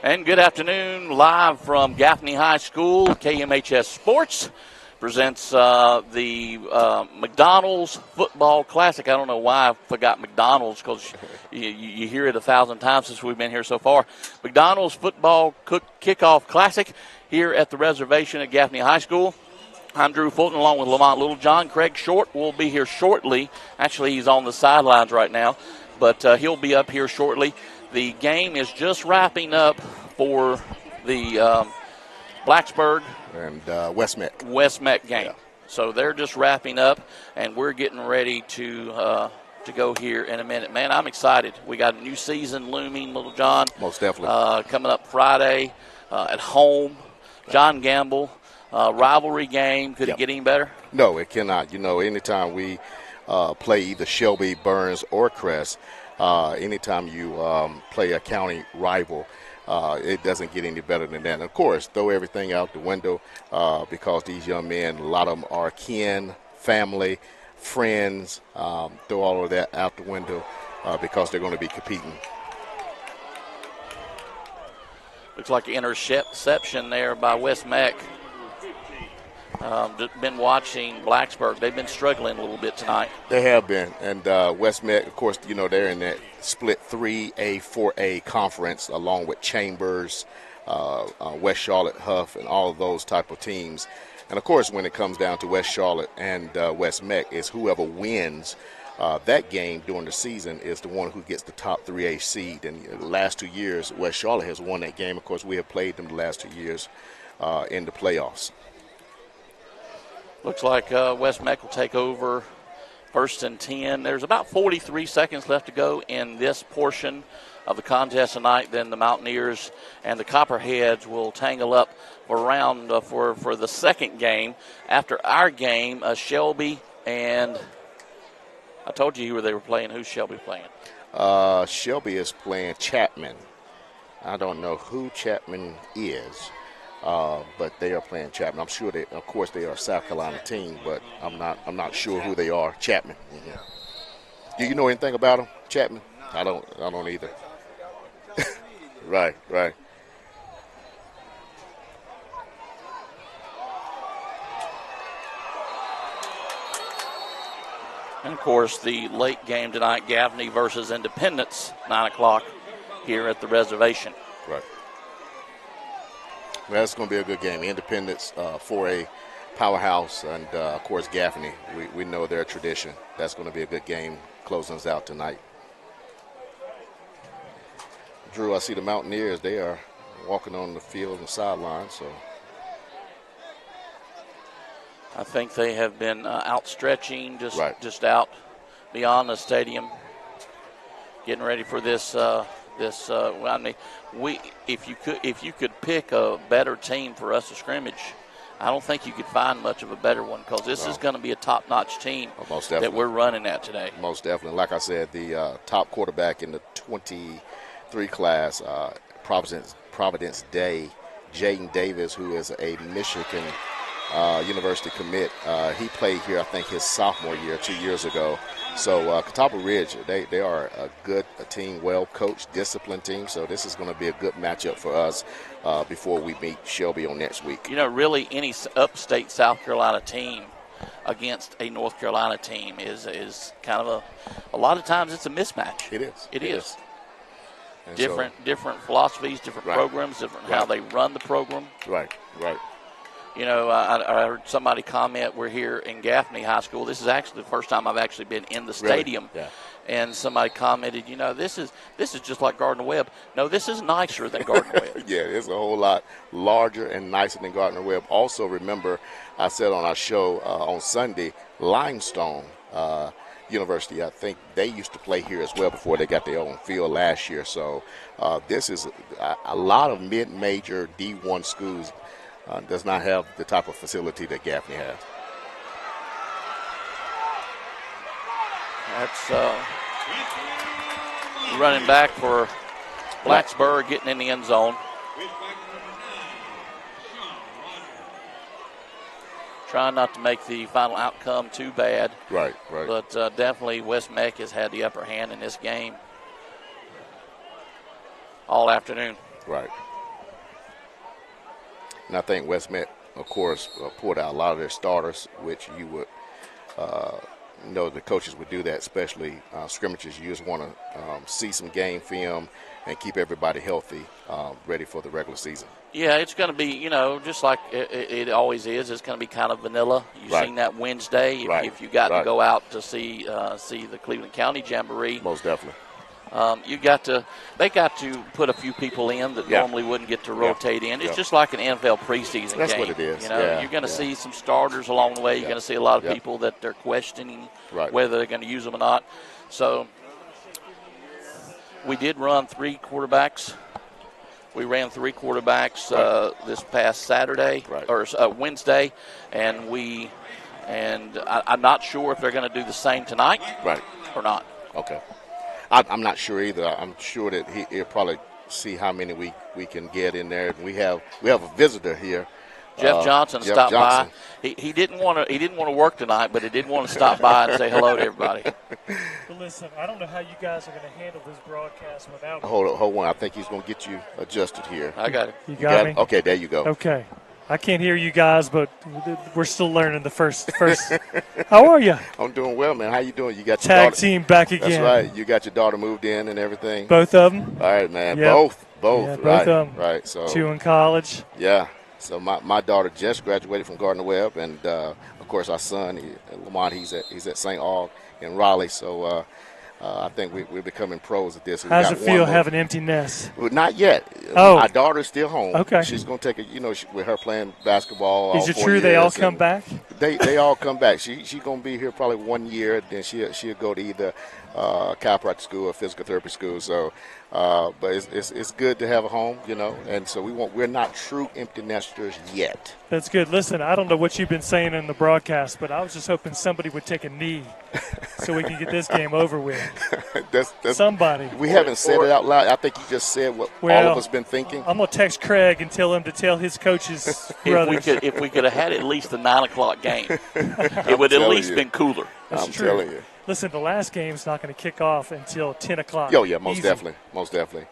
And good afternoon, live from Gaffney High School. KMHS Sports presents the McDonald's Football Classic. I don't know why I forgot McDonald's, because you hear it 1,000 times since we've been here so far. McDonald's Football Kickoff Classic here at the reservation at Gaffney High School. I'm Drew Fulton along with Lamont Littlejohn. Craig Short will be here shortly. Actually, he's on the sidelines right now, but he'll be up here shortly. The game is just wrapping up for the Blacksburg and West Meck game. Yeah. So they're just wrapping up, and we're getting ready to go here in a minute. Man, I'm excited. We got a new season looming, Littlejohn. Most definitely. Coming up Friday at home. John Gamble, rivalry game. Could it get any better? No, it cannot. You know, anytime we play either Shelby, Burns, or Crest, anytime you play a county rival, it doesn't get any better than that. And of course, throw everything out the window because these young men, a lot of them are kin, family, friends. Throw all of that out the window because they're going to be competing. Looks like an interception there by West Meck. Been watching Blacksburg. They've been struggling a little bit tonight. They have been. And West Meck, of course, you know, they're in that split 3A, 4A conference along with Chambers, West Charlotte, Huff, and all of those type of teams. And, of course, when it comes down to West Charlotte and West Meck, is whoever wins that game during the season is the one who gets the top 3A seed. And the last 2 years, West Charlotte has won that game. Of course, we have played them the last 2 years in the playoffs. Looks like West Meck will take over 1st and 10. There's about 43 seconds left to go in this portion of the contest tonight. Then the Mountaineers and the Copperheads will tangle up around for the second game. After our game, Shelby and I told you who they were playing. Who's Shelby playing? Shelby is playing Chapman. I don't know who Chapman is. But they are playing Chapman. I'm sure they, of course, they are a South Carolina team, but I'm not sure who they are. Chapman. Yeah. Do you know anything about them, Chapman? I don't either. Right. And of course, the late game tonight, Gaffney versus Independence, 9:00 here at the reservation. Right. Well, that's going to be a good game. Independence, 4A powerhouse, and, of course, Gaffney. We know their tradition. That's going to be a good game closing us out tonight. Drew, I see the Mountaineers. They are walking on the field and sideline. So I think they have been outstretching, just out beyond the stadium, getting ready for this I mean, if you could pick a better team for us to scrimmage, I don't think you could find much of a better one, because this is going to be a top-notch team that we're running at today. Most definitely. Like I said, the top quarterback in the 23 class, Providence Day, Jaden Davis, who is a Michigan University commit. He played here, I think, his sophomore year 2 years ago. So Catawba Ridge, they are a good team, well-coached, disciplined team. So this is going to be a good matchup for us before we meet Shelby on next week. You know, really any upstate South Carolina team against a North Carolina team is kind of a lot of times it's a mismatch. It is. It is. Different philosophies, different programs, different how they run the program. Right. You know, I heard somebody comment, we're here in Gaffney High School. This is actually the first time I've actually been in the stadium. Really? Yeah. And somebody commented, you know, this is just like Gardner-Webb. No, this is nicer than Gardner-Webb. Yeah, it's a whole lot larger and nicer than Gardner-Webb. Also, remember, I said on our show on Sunday, Limestone University, I think they used to play here as well before they got their own field last year. So this is a lot of mid-major D1 schools does not have the type of facility that Gaffney has. That's running back for Blacksburg, getting in the end zone. Trying not to make the final outcome too bad. Right. But definitely West Meck has had the upper hand in this game all afternoon. Right. And I think West Met, of course, pulled out a lot of their starters, which you would know the coaches would do that, especially scrimmages. You just want to see some game film and keep everybody healthy, ready for the regular season. Yeah, it's going to be, just like it always is. It's going to be kind of vanilla. You've seen that Wednesday. If you got to go out to see the Cleveland County Jamboree. Most definitely. They got to put a few people in that normally wouldn't get to rotate in. It's just like an NFL preseason game. That's what it is. You're going to see some starters along the way. You're going to see a lot of people that they're questioning whether they're going to use them or not. So we did run 3 quarterbacks. We ran 3 quarterbacks this past Saturday or Wednesday, and I'm not sure if they're going to do the same tonight or not. Okay. I'm not sure either. I'm sure that he'll probably see how many we can get in there. We have a visitor here. Jeff Johnson stopped by. He didn't want to work tonight, but he did want to stop by and say hello to everybody. Well, listen, I don't know how you guys are going to handle this broadcast without me. Hold on. I think he's going to get you adjusted here. I got it. You got me? Okay, there you go. Okay. I can't hear you guys, but we're still learning the first. How are you? I'm doing well, man. How you doing? You got your tag daughter, team back again. That's right. You got your daughter moved in and everything. Both of them. All right, man. Yep. Both. Yeah, both right. of them. Right. So 2 in college. Yeah. So my daughter just graduated from Gardner Webb, and of course our son Lamont, he's at St. Aug in Raleigh. So I think we're becoming pros at this. How's it feel having an empty nest? Well, not yet. Oh. My daughter's still home. Okay. She's going to take it, with her playing basketball. Is it true they all come back? They all come back. She's going to be here probably 1 year. Then she'll go to either chiropractic school or physical therapy school. So, but it's good to have a home, And so we're not true empty nesters yet. That's good. Listen, I don't know what you've been saying in the broadcast, but I was just hoping somebody would take a knee so we can get this game over with. that's somebody. We haven't said it out loud. I think you just said what all of us been thinking. I'm gonna text Craig and tell him to tell his coaches brothers. If we could have had at least the 9:00 game, it would at least been cooler. That's I'm true. telling you. Listen, the last game's not going to kick off until 10 o'clock. Oh, yeah, most Easy. definitely.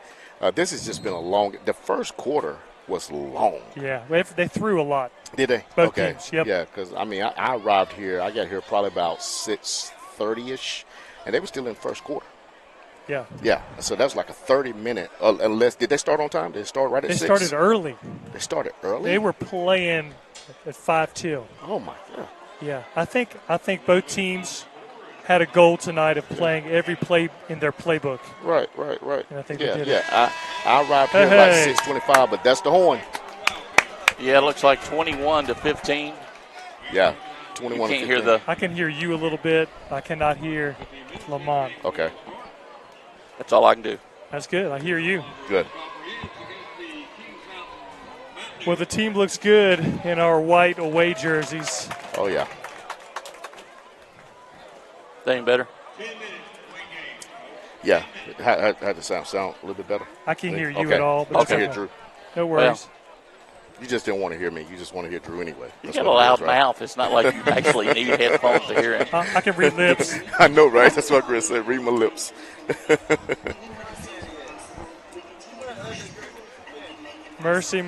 This has just been a long – the first quarter was long. Yeah, they threw a lot. Did they? Both teams, yep. Yeah, because, I arrived here – I got here probably about 6:30-ish, and they were still in the first quarter. Yeah. Yeah, so that was like a 30-minute – did they start on time? Did they start right at 6? They started early. They started early? They were playing at 5-2. Oh, my God. Yeah, I think both teams had a goal tonight of playing every play in their playbook. Right. And I think they did it. Yeah, I arrived here like 6:25, but that's the horn. Yeah, it looks like 21-15. Yeah, 21. You can't hear I can hear you a little bit. I cannot hear Lamont. Okay. That's all I can do. That's good. I hear you. Good. Well, the team looks good in our white away jerseys. Oh, yeah. That ain't better? Yeah. How does it sound? Sound a little bit better? I can't hear you at all. But I can hear Drew. No worries. You just didn't want to hear me. You just want to hear Drew anyway. You got a loud mouth. It's not like you actually need headphones to hear him. I can read lips. I know, right? That's what Chris said. Read my lips. Mercy.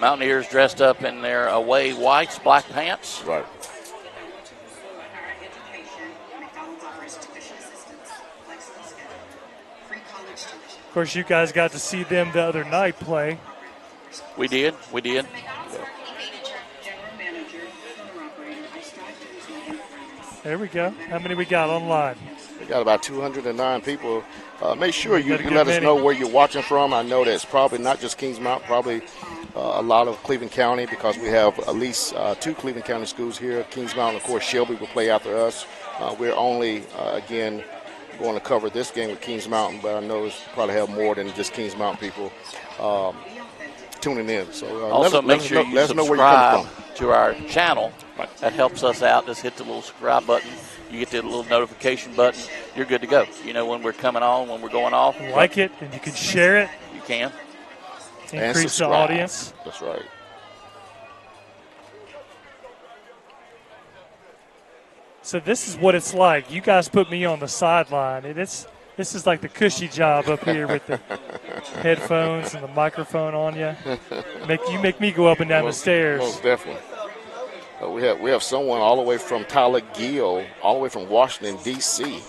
Mountaineers dressed up in their away whites, black pants. Right. Of course, you guys got to see them the other night play. We did. There we go. How many we got online? We got about 209 people. Make sure you Got a let us many. know where you're watching from. I know that it's probably not just Kings Mount, probably a lot of Cleveland County, because we have at least 2 Cleveland County schools here. Kings Mount, of course, Shelby will play after us. We're only, again, going to cover this game with Kings Mountain, but I know it's probably have more than just Kings Mountain people tuning in. So also, make sure you subscribe to our channel. Right. That helps us out. Just hit the little subscribe button. You get the little notification button. You're good to go. You know when we're coming on, when we're going off. Like it, and you can share it. You can. Increase the audience. That's right. So this is what it's like. You guys put me on the sideline, and it's This is like the cushy job up here with the headphones and the microphone on you. You make me go up and down the stairs. Most definitely. We have someone all the way from Tyler Gill, all the way from Washington, D.C.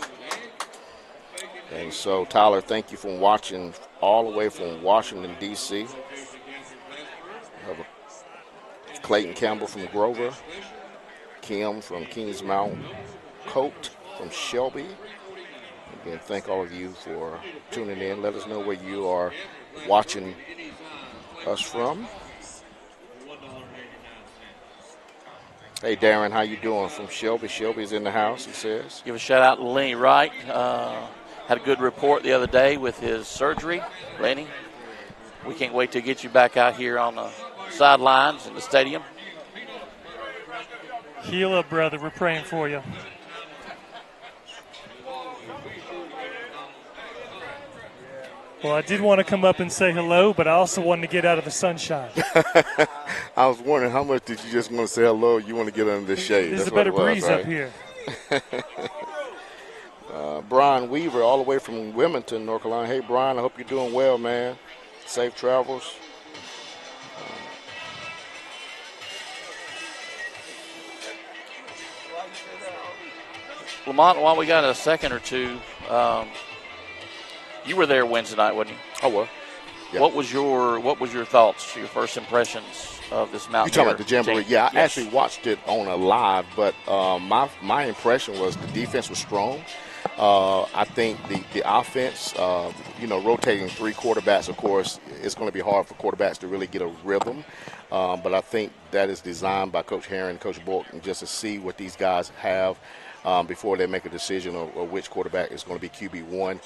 And so, Tyler, thank you for watching all the way from Washington, D.C. We have Clayton Campbell from Grover, Kim from Kings Mountain, Colt from Shelby. Again, thank all of you for tuning in. Let us know where you are watching us from. Hey, Darren, how you doing from Shelby? Shelby's in the house, he says. Give a shout-out to Lenny Wright. Had a good report the other day with his surgery. Lenny, we can't wait to get you back out here on the sidelines in the stadium. Heal up, brother. We're praying for you. Well, I did want to come up and say hello, but I also wanted to get out of the sunshine. I was wondering how much did you just want to say hello? You want to get under the shade. There's a better breeze up here. Brian Weaver, all the way from Wilmington, North Carolina. Hey, Brian, I hope you're doing well, man. Safe travels. Lamont, while we got a second or two, you were there Wednesday night, wasn't you? I was. Yeah. What was your thoughts, your first impressions of this Mountaineer? You talking about the Jamboree? Team? Yeah, I Yes. actually watched it on a live, but my impression was the defense was strong. I think the offense, rotating three quarterbacks, of course, it's going to be hard for quarterbacks to really get a rhythm. But I think that is designed by Coach Herron, Coach Bork, just to see what these guys have before they make a decision of which quarterback is going to be QB1.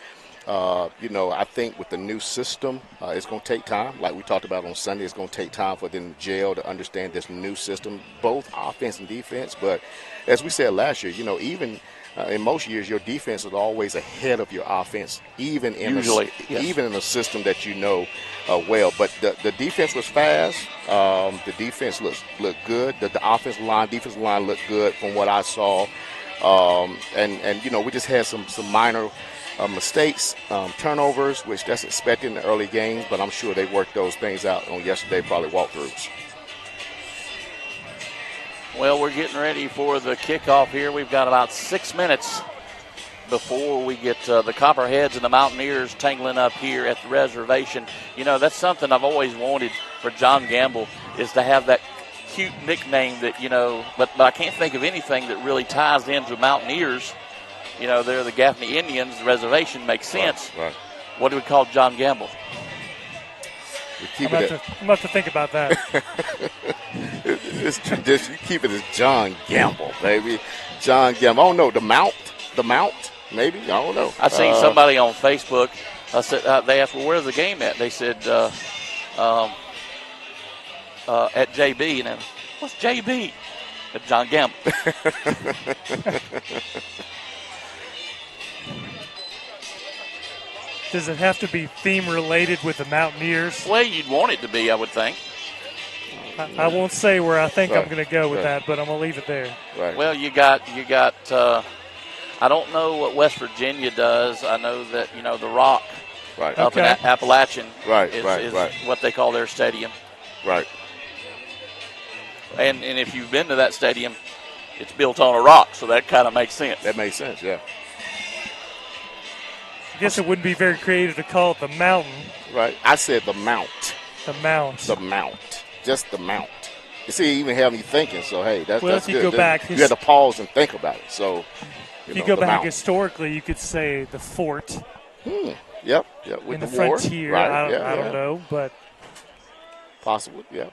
I think with the new system, it's going to take time. Like we talked about on Sunday, it's going to take time for them to gel to understand this new system, both offense and defense. But as we said last year, even in most years, your defense is always ahead of your offense, even in a system that you know well. But the defense was fast. The defense looked good. The defensive line looked good from what I saw. We just had some minor mistakes, turnovers, which that's expected in the early games, but I'm sure they worked those things out on yesterday, probably walkthroughs. Well, we're getting ready for the kickoff here. We've got about 6 minutes before we get the Copperheads and the Mountaineers tangling up here at the reservation. That's something I've always wanted for John Gamble, is to have that cute nickname that, but I can't think of anything that really ties into Mountaineers. They're the Gaffney Indians. The reservation makes sense. Right. What do we call John Gamble? I'm going to have to think about that. It's tradition. You keep it as John Gamble, baby. John Gamble. I don't know. The Mount, maybe. I don't know. I seen somebody on Facebook. I said they asked, "Well, where's the game at?" They said at JB. And what's JB? At John Gamble. Does it have to be theme related with the Mountaineers? Well, you'd want it to be, I would think. I won't say where I think I'm going to go with that, but I'm going to leave it there. Right. Well, you got. I don't know what West Virginia does. I know that the Rock, Right. up in Appalachian, Right. what they call their stadium. Right. And if you've been to that stadium, it's built on a rock, so that kind of makes sense. That makes sense. Yeah. I guess it wouldn't be very creative to call it the Mountain. Right. I said the Mount. The Mount. The Mount. Just the Mount. You see, it even have me thinking. So hey, that's if you good. go back, you had to pause and think about it. So if you go back Mount. Historically, you could say the Fort. Yep. With in the war. frontier. Right. I don't know, but possible. Yeah.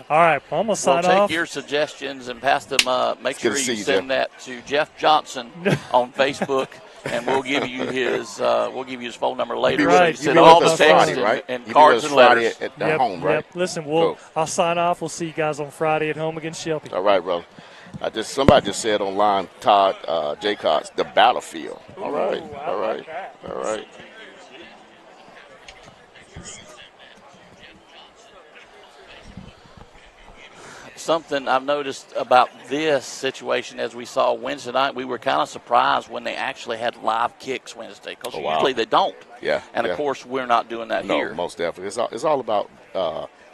all right, I'm gonna sign We'll off. take your suggestions and pass them up. Make sure good to you see you, send that to Jeff Johnson on Facebook, and we'll give you his phone number later. Right. So you You'll send be all with the us texts Friday, right? and You cards be and with us Friday letters. at home, right? Yep. Listen, Cool. I'll sign off. We'll see you guys on Friday at home against Shelby. All right, brother. Somebody just said online, Todd Jaycox, the battlefield. All right. All right. something I've noticed about this situation as we saw Wednesday night. We were kind of surprised when they actually had live kicks Wednesday because usually they don't. Yeah. And, of course, we're not doing that here. No, most definitely. It's all about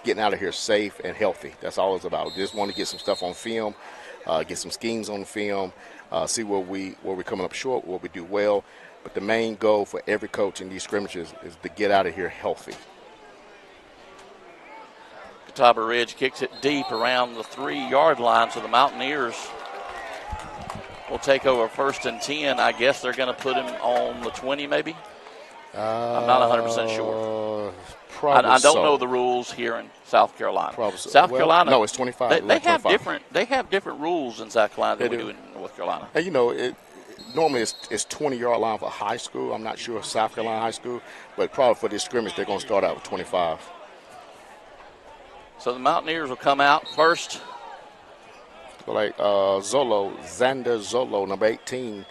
getting out of here safe and healthy. That's all it's about. Just want to get some stuff on film, get some schemes on film, see where we're coming up short, where we do well. But the main goal for every coach in these scrimmages is to get out of here healthy. Catawba Ridge kicks it deep around the 3-yard line, so the Mountaineers will take over 1st and 10. I guess they're going to put him on the 20 maybe. I'm not 100% sure. I don't know the rules here in South Carolina. Probably so. South Carolina. No, it's 25. They have different rules in South Carolina than we do in North Carolina. And normally it's 20-yard line for high school. I'm not sure South Carolina high school, but probably for this scrimmage they're going to start out with 25. So the Mountaineers will come out first. Like Xander Zolo, number 18,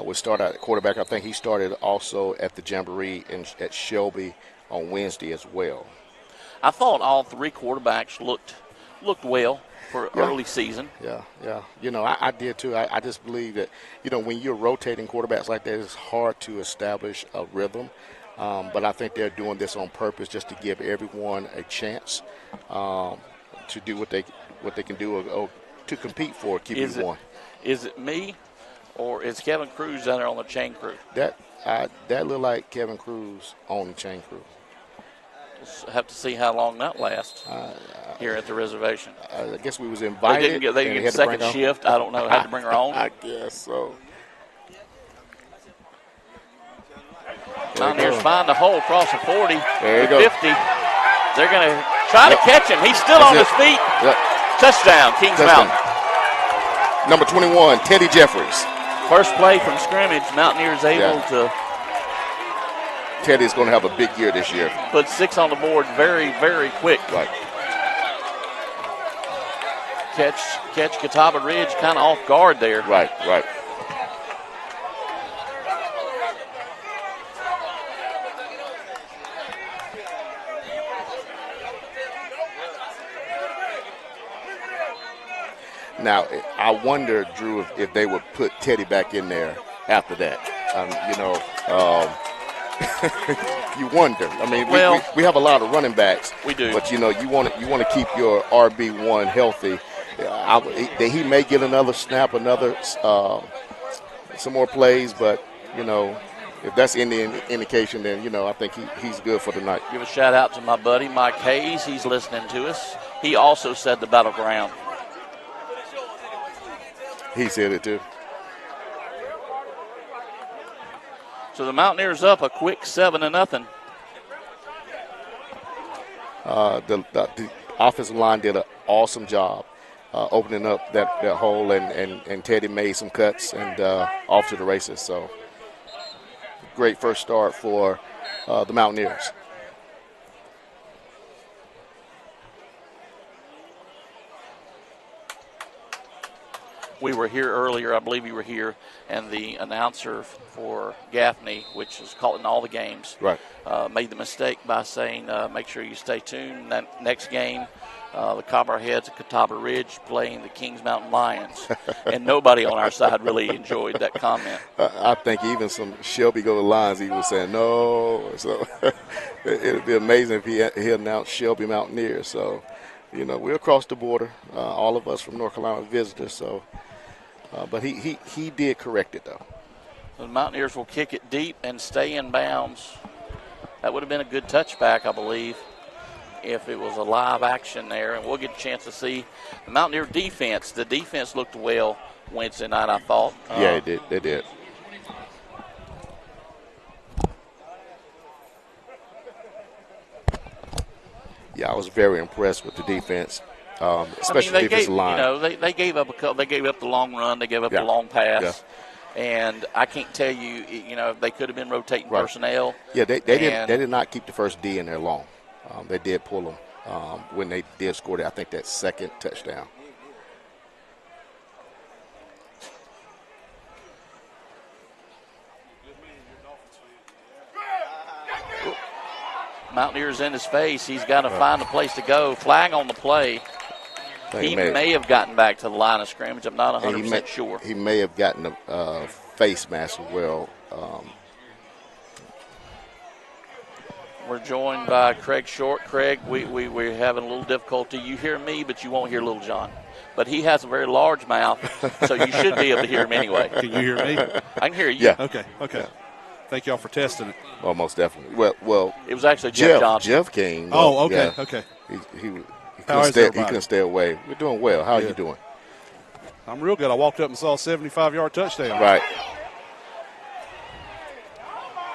will start out at quarterback. I think he started also at the Jamboree at Shelby on Wednesday as well. I thought all 3 quarterbacks looked well for early season. Yeah. I did too. I just believe that, when you're rotating quarterbacks like that, it's hard to establish a rhythm. But I think they're doing this on purpose just to give everyone a chance to do what they can do or to compete for QB1. Is it me, or is Kevin Cruz down there on the chain crew? That looked like Kevin Cruz on the chain crew. We'll have to see how long that lasts here at the reservation. I guess we was invited. They didn't get second shift. I don't know. Had to bring her on. I guess so. Mountaineers find the hole across the 40, there you go. 50. They're going to try to catch him. He's still on his feet. Yep. Touchdown, Kings Mountain. Number 21, Teddy Jeffries. First play from scrimmage. Mountaineers able to. Teddy's going to have a big year this year. Put 6 on the board very, very quick. Right. Catch Catawba Ridge kind of off guard there. Right. Now, I wonder, Drew, if they would put Teddy back in there after that. You wonder. I mean, we have a lot of running backs. We do. But, you want to keep your RB1 healthy. He may get another snap, some more plays, but, if that's any indication, then, I think he's good for the night. Give a shout out to my buddy Mike Hayes. He's listening to us. He also said the battleground. He said it too. So the Mountaineers up a quick 7-0. The offensive line did an awesome job opening up that hole, and Teddy made some cuts and off to the races. So great first start for the Mountaineers. We were here earlier, I believe you were here, and the announcer for Gaffney, which is calling all the games, right, made the mistake by saying, make sure you stay tuned. That next game, the Copperheads at Catawba Ridge playing the Kings Mountain Lions. And nobody on our side really enjoyed that comment. I think even some Shelby Go Lions, he was saying no. So it would be amazing if he announced Shelby Mountaineers. So, we're across the border, all of us from North Carolina visitors. So. But he did correct it, though. The Mountaineers will kick it deep and stay in bounds. That would have been a good touchback, I believe, if it was a live action there. And we'll get a chance to see the Mountaineer defense. The defense looked well Wednesday night, I thought. Yeah, it did. They did. Yeah, I was very impressed with the defense. Especially defensive line. They gave up a couple. They gave up the long run. They gave up the long pass. Yeah. And I can't tell you, they could have been rotating personnel. Yeah, they did not keep the first D in there long. They did pull them when they did score. I think that second touchdown. Mountaineers in his face. He's got to find a place to go. Flag on the play. He may have gotten back to the line of scrimmage. I'm not 100% sure. He may have gotten a face mask as well. We're joined by Craig Short. Craig, we're having a little difficulty. You hear me, but you won't hear Little John. But he has a very large mouth, so you should be able to hear him anyway. Can you hear me? I can hear you. Yeah. Okay. Yeah. Thank y'all for testing it. Well, most definitely. Well, it was actually Jeff Johnson. Jeff came. Oh, okay, yeah. okay. He How is everybody? couldn't stay away. We're doing well. How are you doing? I'm real good. I walked up and saw a 75-yard touchdown. Right.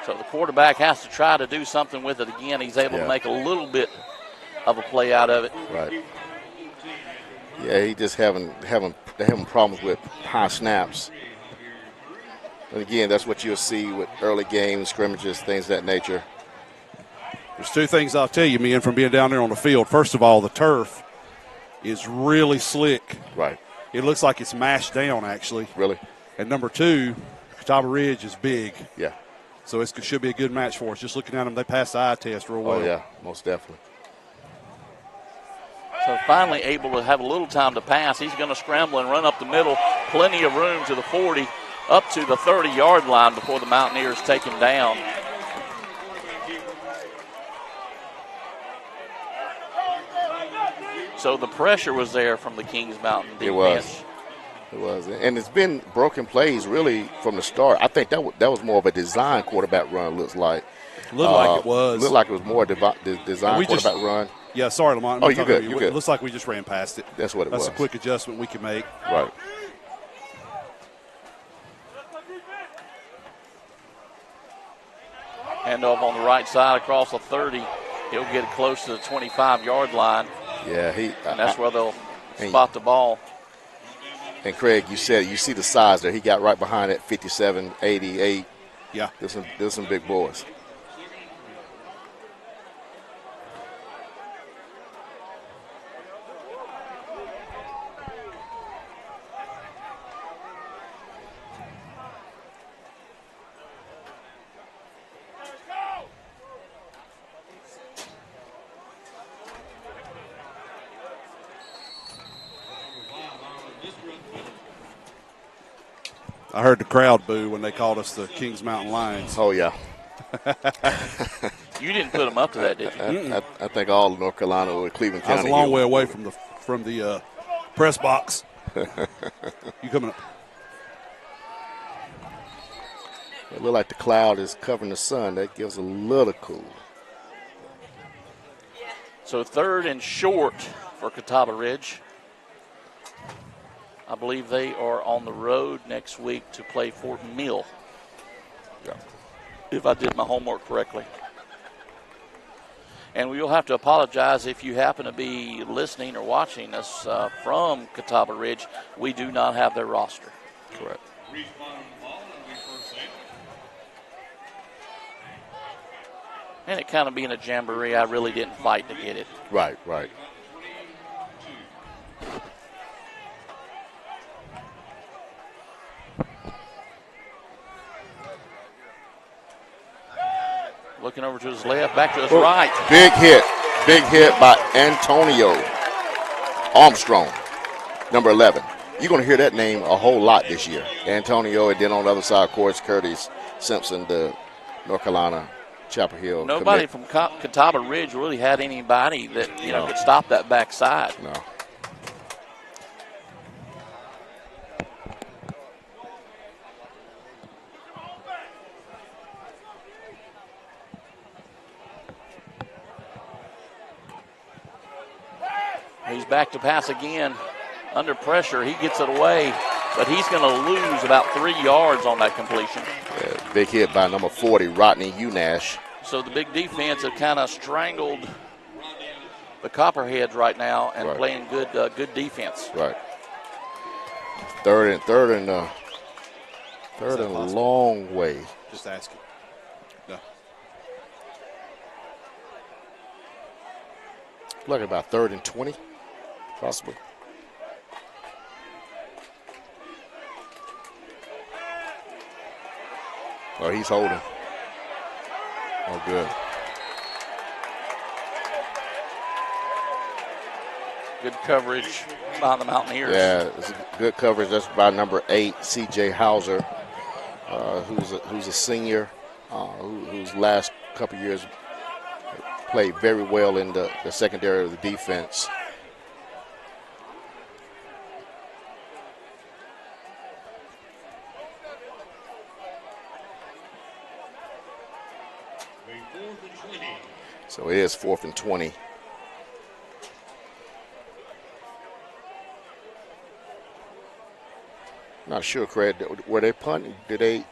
So the quarterback has to try to do something with it again. He's able to make a little bit of a play out of it. Right. Yeah, he just having problems with high snaps. And again, that's what you'll see with early games, scrimmages, things of that nature. There's two things I'll tell you, man, from being down there on the field. First of all, the turf is really slick. Right. It looks like it's mashed down, actually. Really? And number two, Catawba Ridge is big. Yeah. So it should be a good match for us. Just looking at them, they passed the eye test real well. Oh, yeah, most definitely. So finally able to have a little time to pass. He's going to scramble and run up the middle. Plenty of room to the 40, up to the 30-yard line before the Mountaineers take him down. So the pressure was there from the Kings Mountain defense. It was. And it's been broken plays really from the start. I think that was more of a design quarterback run, looks like. Looked like it was. Looked like it was more a design quarterback run. Yeah, sorry, Lamont. Oh, you're good. You're good. It looks like we just ran past it. That's what it was. That's a quick adjustment we can make. Right. Handoff on the right side across the 30. He'll get it close to the 25-yard line. Yeah, and that's where they'll spot the ball. And Craig, you see the size there. He got right behind it, 57, 88. Yeah. There's some big boys. I heard the crowd boo when they called us the Kings Mountain Lions. Oh, yeah. You didn't put them up to that, did you? I think all of North Carolina or Cleveland County. I was a long way away from the press box. You coming up? It looked like the cloud is covering the sun. That gives a little cool. So 3rd and short for Catawba Ridge. I believe they are on the road next week to play Fort Mill. Yeah. If I did my homework correctly. And we will have to apologize if you happen to be listening or watching us from Catawba Ridge. We do not have their roster. Correct. And it kind of being a jamboree, I really didn't fight to get it. Right. Looking over to his left, back to his right. Big hit by Antonio Armstrong, number 11. You're going to hear that name a whole lot this year. Antonio, and then on the other side, of course, Curtis Simpson, the North Carolina Chapel Hill. Nobody from Catawba Ridge really had anybody that could stop that backside. No. He's back to pass again. Under pressure, he gets it away, but he's going to lose about 3 yards on that completion. Yeah, big hit by number 40, Rodney Unash. So the big defense have kind of strangled the Copperheads right now and playing good defense. Right. Third and a long way. Just asking. No. Look at about 3rd and 20, possibly. Oh, he's holding. Oh, good. Good coverage by the Mountaineers. Yeah, it's good coverage. That's by number 8, C.J. Hauser, who's a senior, whose last couple years played very well in the secondary of the defense. So it is 4th and 20. Not sure, Craig. Were they punting? Did they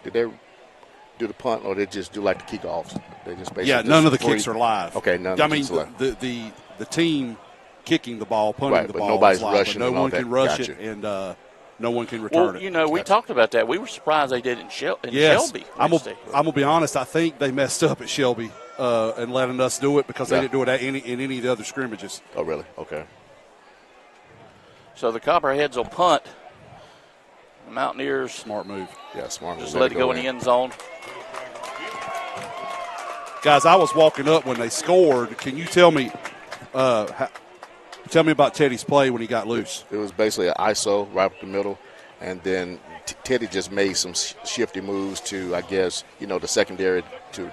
do the punt, or they just do like the kickoffs? They just basically none of the kicks are live. Okay, none. I mean, the team kicking the ball, punting right, the but ball, nobody's live, rushing. but no one can rush gotcha. it, and no one can return it. Well, we talked about that. We were surprised they did it in Shelby. I'm gonna be honest. I think they messed up at Shelby and letting us do it because they didn't do it in any of the other scrimmages. Oh, really? Okay. So the Copperheads will punt. The Mountaineers. Smart move. Yeah, smart move. Just let it go in the end zone. Guys, I was walking up when they scored. Can you tell me about Teddy's play when he got loose? It was basically an ISO right up the middle, and then Teddy just made some shifty moves to, I guess, the secondary to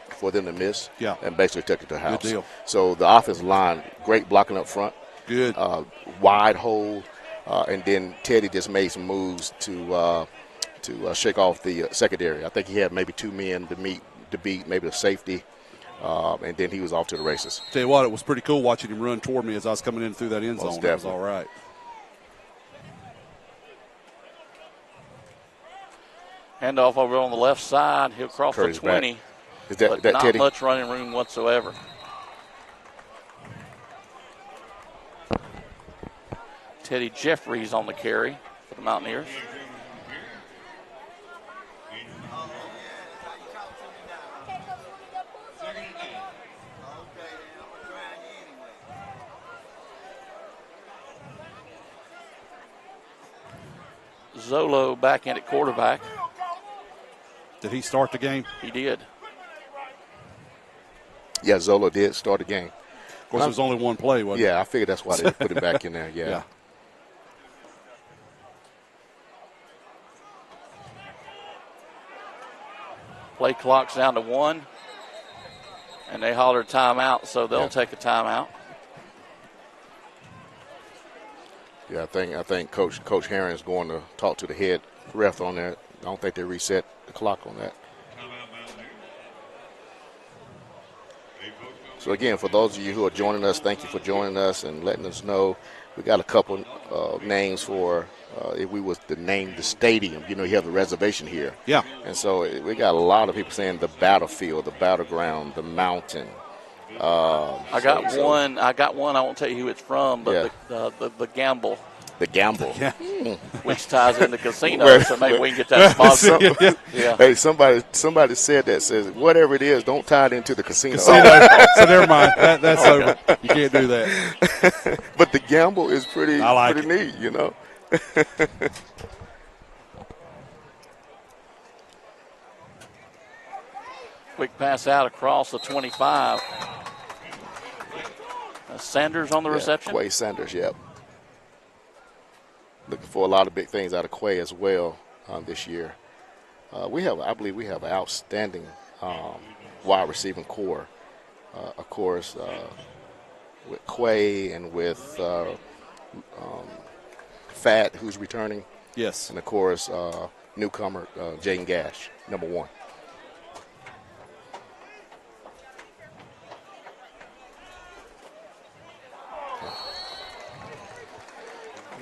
for them to miss. Yeah. And basically took it to the house. Good deal. So the offensive line, great blocking up front. Good. Wide hole, and then Teddy just made some moves to shake off the secondary. I think he had maybe 2 men to beat maybe the safety, and then he was off to the races. Tell you what, it was pretty cool watching him run toward me as I was coming in through that end zone. That was all right. Handoff over on the left side. He'll cross the 20. Back. Is that not Teddy? Much running room whatsoever. Teddy Jeffries on the carry for the Mountaineers. Zolo back in at quarterback. Did he start the game? He did. Yeah, Zolo did start the game. Of course, it was only one play, wasn't it? Yeah, I figured that's why they put it back in there. Yeah. Play clock's down to 1, and they hollered timeout, so they'll take a timeout. Yeah, I think Coach Herring's going to talk to the head ref on that. I don't think they reset the clock on that. So again, for those of you who are joining us, thank you for joining us and letting us know. We got a couple names for if we was to name the stadium. You have the reservation here. Yeah. And so we got a lot of people saying the battlefield, the battleground, the mountain. I got one. I won't tell you who it's from, but the Gamble. The Gamble. Yeah. Which ties in the casino, so maybe we can get that sponsor. Yeah. Hey, somebody said that, says whatever it is, don't tie it into the casino. So never mind. That's over. You can't do that. But the Gamble is pretty neat, Quick pass out across the 25. Sanders on the reception. Quay Sanders, yep. Looking for a lot of big things out of Quay as well this year. I believe we have an outstanding wide receiving core. Of course, with Quay and with Fat, who's returning. Yes. And, of course, newcomer Jaden Gash, number 1.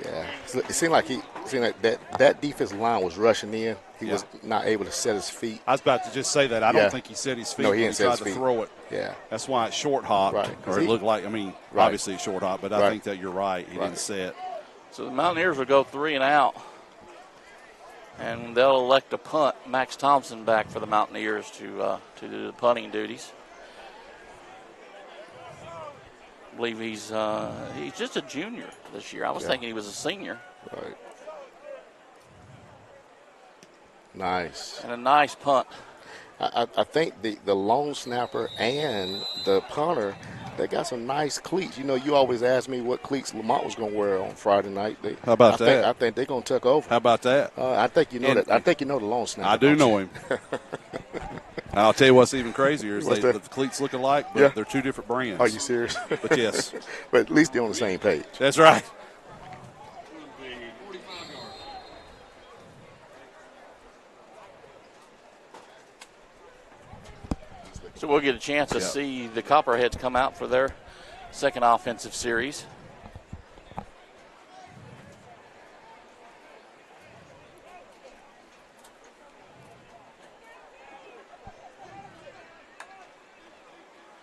Yeah, it seemed like that defensive line was rushing in. He was not able to set his feet. I was about to just say that. I don't think he set his feet when he tried to throw it. Yeah. That's why it's short hop. Right. Or it looked like, obviously it's short hop, but I think that you're right. He didn't set. So the Mountaineers will go 3 and out. And they'll elect a punt. Max Thompson back for the Mountaineers to do the punting duties. I believe he's just a junior this year. I was thinking he was a senior. Right. Nice. And a nice punt. I think the long snapper and the punter They got some nice cleats. You know, you always ask me what cleats Lamont was going to wear on Friday night. How about that? I think they're going to take over. How about that? I think you know that. I think you know the long snapper. I do know him. I'll tell you what's even crazier is the cleats look alike, but they're two different brands. Are you serious? But yes. But at least they're on the same page. That's right. So we'll get a chance to see the Copperheads come out for their second offensive series.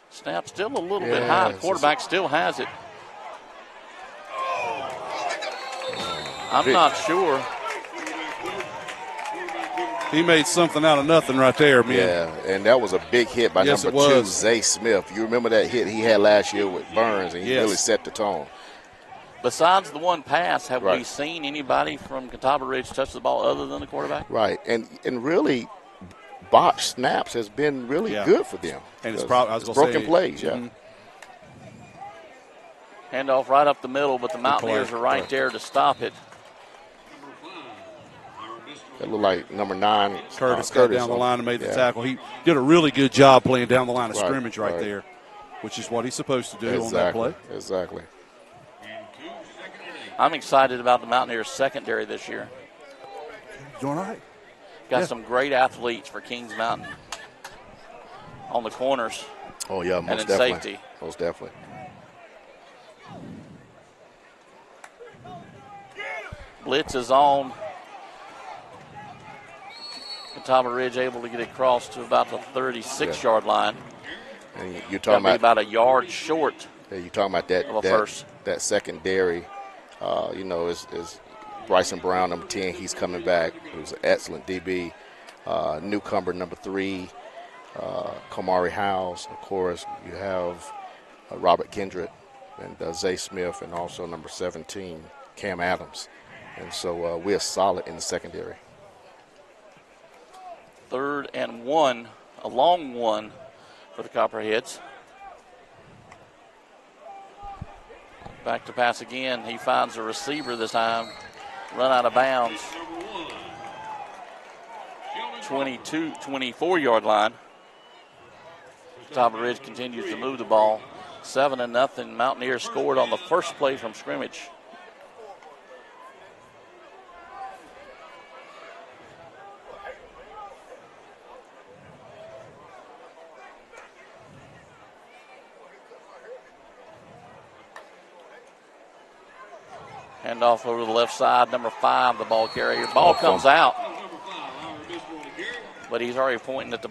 Snap still a little bit high. The quarterback still has it. I'm not sure. He made something out of nothing right there, man. Yeah, and that was a big hit by number 2, Zay Smith. You remember that hit he had last year with Burns, and he really set the tone. Besides the one pass, have we seen anybody from Catawba Ridge touch the ball other than the quarterback? Right, and really, botched snaps has been really good for them. And it's probably broken plays, Handoff right up the middle, but the Mountaineers are right there to stop it. That looked like number 9. Curtis got down the line and made the tackle. He did a really good job playing down the line of scrimmage right there, which is what he's supposed to do on that play. Exactly. I'm excited about the Mountaineers secondary this year. Doing all right. Got some great athletes for Kings Mountain on the corners. Oh, yeah, most and in definitely. safety. Most definitely. Blitz is on. Catawba Ridge able to get it across to about the 36-yard line. And you're talking about a yard short. Yeah, you're talking about that secondary. You know, is Bryson Brown, number 10. He's coming back. He was an excellent DB. Newcomer, number 3. Kamari Howes. Of course, you have Robert Kendrick and Zay Smith, and also number 17, Cam Adams. And so we're solid in the secondary. 3rd and 1, a long one for the Copperheads. Back to pass again. He finds a receiver this time. Run out of bounds. 24-yard line. Catawba Ridge continues to move the ball. 7-0. Mountaineers scored on the first play from scrimmage. Hand off over to the left side, number 5, the ball carrier. Ball comes out. But he's already pointing at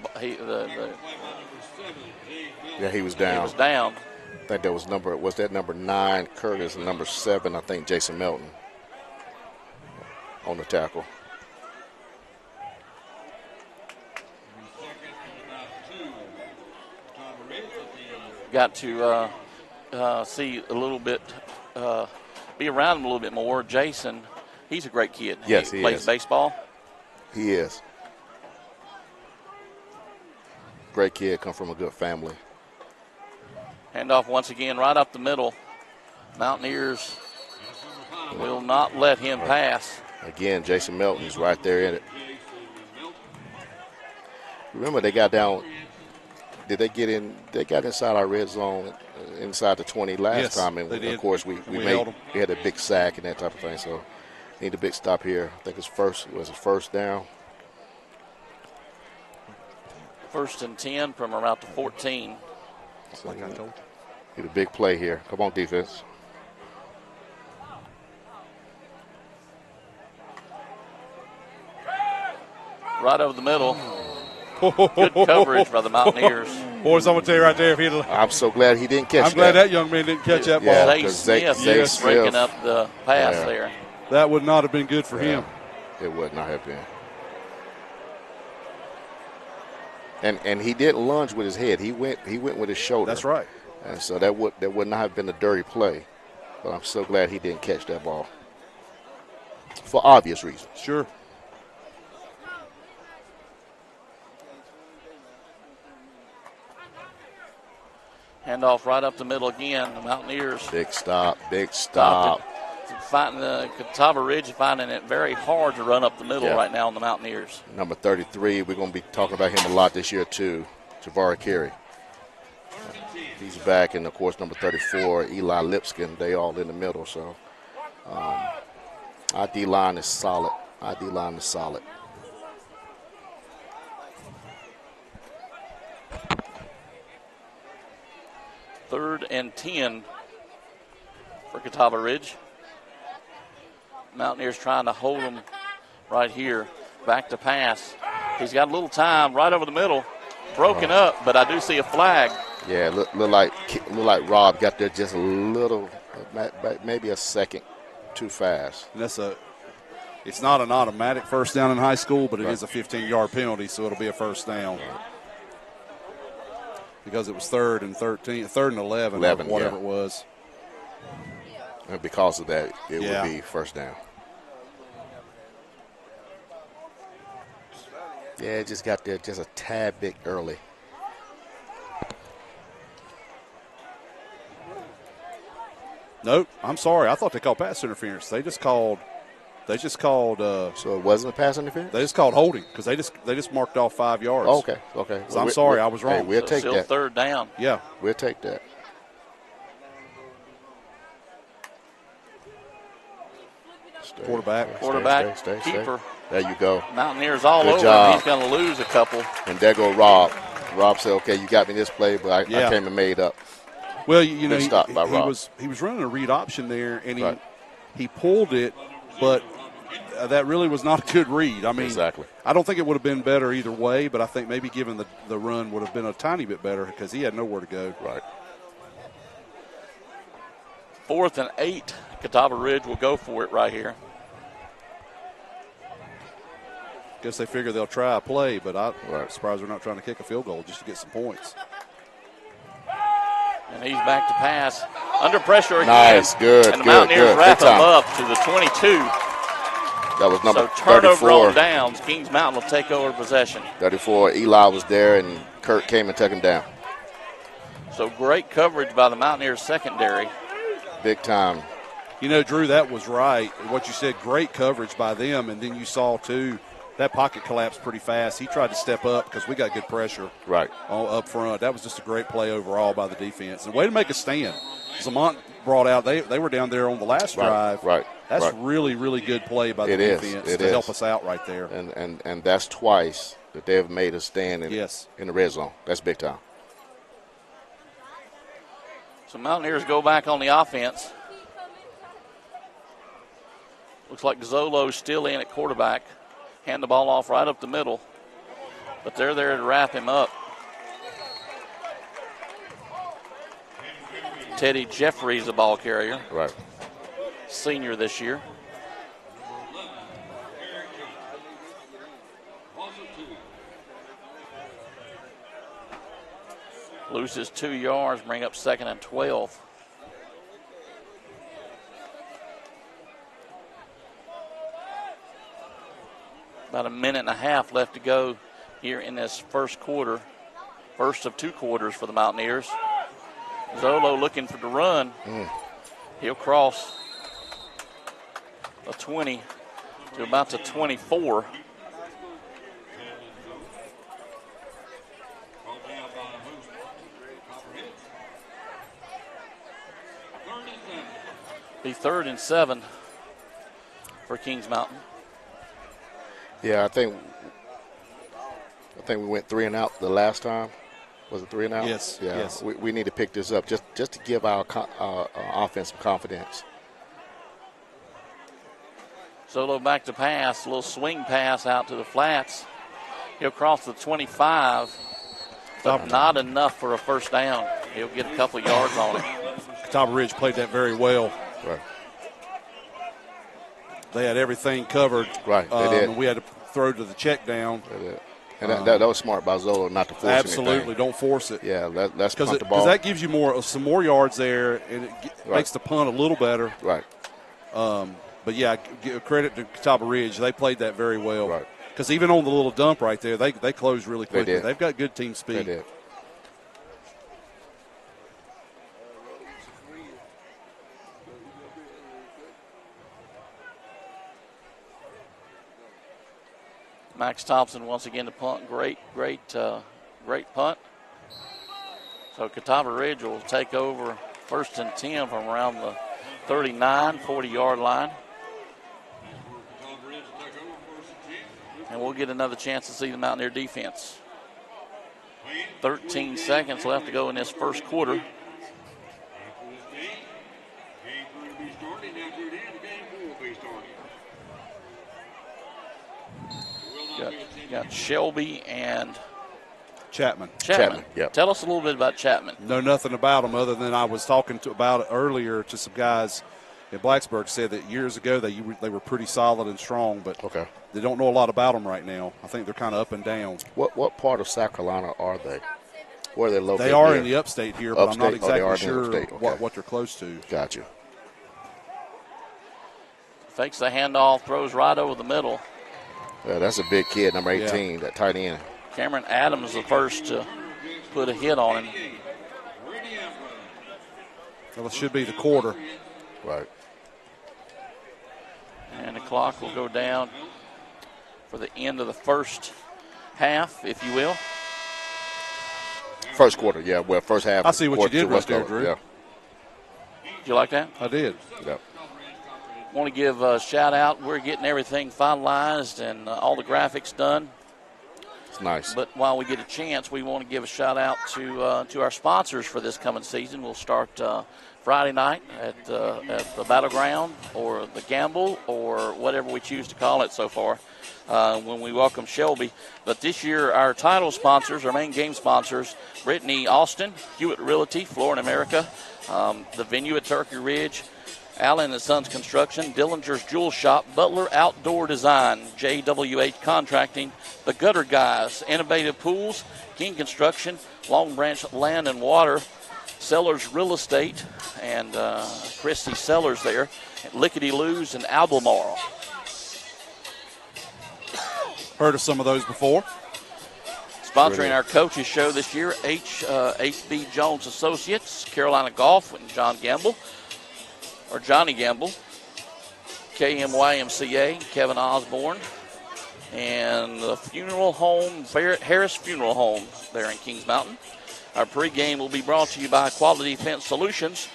Yeah, he was down. He was down. I think that was number 9, Curtis, and number 7, I think, Jason Melton on the tackle. Got to see a little bit, be around him a little bit more. Jason, he's a great kid. Yes, he plays baseball. He is. Great kid, come from a good family. Handoff once again right up the middle. Mountaineers will not let him pass. Again, Jason Melton's right there in it. Remember, they got down. Did they get in? They got inside our red zone, inside the 20 last time, and of course we had a big sack and that type of thing. So need a big stop here. I think it's first down. 1st and 10 from around the 14. So like I told you. Need a big play here. Come on, defense. Right over the middle. Good coverage by the Mountaineers. Boys, I'm going to tell you right there, I'm so glad he didn't catch that. I'm glad that young man didn't catch that ball. Zay Smith breaking up the pass there. That would not have been good for him. It would not have been. And he didn't lunge with his head. He went with his shoulder. That's right. And so that would not have been a dirty play. But I'm so glad he didn't catch that ball. For obvious reasons. Sure. Handoff right up the middle again. The Mountaineers. Big stop. Fighting the Catawba Ridge, finding it very hard to run up the middle right now on the Mountaineers. Number 33, we're going to be talking about him a lot this year too, Javari Carey. He's back, and of course number 34, Eli Lipscomb. They all in the middle. So our D-line is solid. Third and 10 for Catawba Ridge. Mountaineers trying to hold them right here. Back to pass. He's got a little time right over the middle. Broken up, but I do see a flag. Yeah, look like Rob got there just a little, maybe a second too fast. And it's not an automatic first down in high school, but it is a 15-yard penalty, so it'll be a first down. Because it was 3rd and 11, or whatever it was. And because of that, it would be first down. Yeah, it just got there just a tad bit early. Nope, I'm sorry. I thought they called pass interference. They just called. So it wasn't a pass interference? They just called holding because they just marked off 5 yards. Oh, okay. So I'm sorry, I was wrong. Hey, we'll take still that. Third down. Yeah, we'll take that. Quarterback, keeper. There you go. Mountaineers all Good over job. him. He's going to lose a couple. And there go Rob. Rob said, "Okay, you got me this play, but I came and made up." Well, you know, he was running a read option there, and he pulled it, but that really was not a good read. I mean, exactly. I don't think it would have been better either way, but I think maybe given the run would have been a tiny bit better because he had nowhere to go. Right. 4th and 8. Catawba Ridge will go for it right here. Guess they figure they'll try a play, but I'm surprised they're not trying to kick a field goal just to get some points. And he's back to pass. Under pressure again. Nice, good, and the Mountaineers wrap him up to the 22. That was number 34. Turnover on downs. Kings Mountain will take over possession. 34, Eli was there, and Kurt came and took him down. So great coverage by the Mountaineers secondary. Big time. You know, Drew, that was right. What you said, great coverage by them, and then you saw, too, that pocket collapsed pretty fast. He tried to step up because we got good pressure up front. That was just a great play overall by the defense. And way to make a stand. Zamont brought out, they were down there on the last drive. That's really, really good play by the defense to help us out right there. And that's twice that they've made a stand in the red zone. That's big time. So Mountaineers go back on the offense. Looks like Zolo's still in at quarterback. Hand the ball off right up the middle. But they're there to wrap him up. Teddy Jeffries, the ball carrier. Right. Senior this year. Loses 2 yards, bring up 2nd and 12. About a minute and a half left to go here in this first quarter. First of 2 quarters for the Mountaineers. Zolo looking for the run. He'll cross the 20 to about the 24. Be 3rd and 7 for Kings Mountain. Yeah, I think we went 3 and out the last time. Was it 3 and out? Yes. Yeah. Yes. We need to pick this up just to give our offense some confidence. Zolo back to pass, a little swing pass out to the flats. He'll cross the 25, but not enough for a first down. He'll get a couple yards on it. Catawba Ridge played that very well. Right. They had everything covered. Right, they did. And we had to throw to the check down. They did. And that was smart by Zolo not to force absolutely, anything. Don't force it. Yeah, let's punt the ball. Because that gives you some more yards there, and it makes the punt a little better. Right. But, yeah, give credit to Catawba Ridge. They played that very well. Right. Because even on the little dump right there, they closed really quickly. They did. They've got good team speed. They did. Max Thompson once again to punt. Great punt. So Catawba Ridge will take over 1st and 10 from around the 39, 40-yard line. And we'll get another chance to see the Mountaineer defense. 13 seconds left to go in this first quarter. Got Shelby and Chapman. Yep. Tell us a little bit about Chapman. Know nothing about him other than I was talking about it earlier to some guys in Blacksburg. Said that years ago they were pretty solid and strong, but they don't know a lot about them right now. I think they're kind of up and down. What part of South Carolina are they? Where are they located? They are here? in the upstate here, but I'm not exactly sure what they're close to. Gotcha. Fakes the handoff, throws right over the middle. Yeah, that's a big kid, number 18, that tight end. Cameron Adams the first to put a hit on him. Well, it should be the quarter. Right. And the clock will go down for the end of the first half, if you will. First quarter, yeah. Well, first half. I see what you did right there, Drew. Yeah. Did you like that? I did. Yeah. Want to give a shout out. We're getting everything finalized and all the graphics done. It's nice. But while we get a chance, we want to give a shout out to our sponsors for this coming season. We'll start Friday night at the Battleground or the Gamble or whatever we choose to call it so far when we welcome Shelby. But this year, our title sponsors, our main game sponsors, Brittany Austin, Hewitt Realty, Flooring America, the venue at Turkey Ridge, Allen & Sons Construction, Dillinger's Jewel Shop, Butler Outdoor Design, JWH Contracting, The Gutter Guys, Innovative Pools, King Construction, Long Branch Land and Water, Sellers Real Estate, and Christy Sellers there, Lickety Lou's and Albemarle. Heard of some of those before. Sponsoring our coaches show this year, H.B. Jones Associates, Carolina Golf, and Johnny Gamble, KMYMCA, Kevin Osborne, and the funeral home, Harris Funeral Home there in Kings Mountain. Our pregame will be brought to you by Quality Fence Solutions,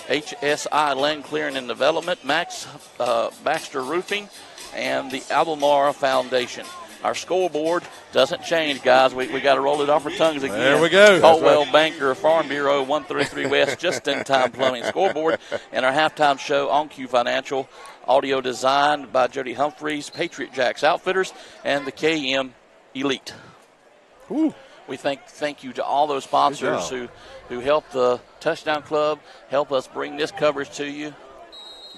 HSI Land Clearing and Development, Max Baxter Roofing, and the Albemarle Foundation. Our scoreboard doesn't change, guys. We got to roll it off our tongues again. There we go. Caldwell Banker, Farm Bureau, 133 West, Just In Time Plumbing scoreboard. And our halftime show on Q Financial, audio designed by Jody Humphreys, Patriot Jacks Outfitters, and the KM Elite. Ooh. We thank you to all those sponsors who help the Touchdown Club, help us bring this coverage to you.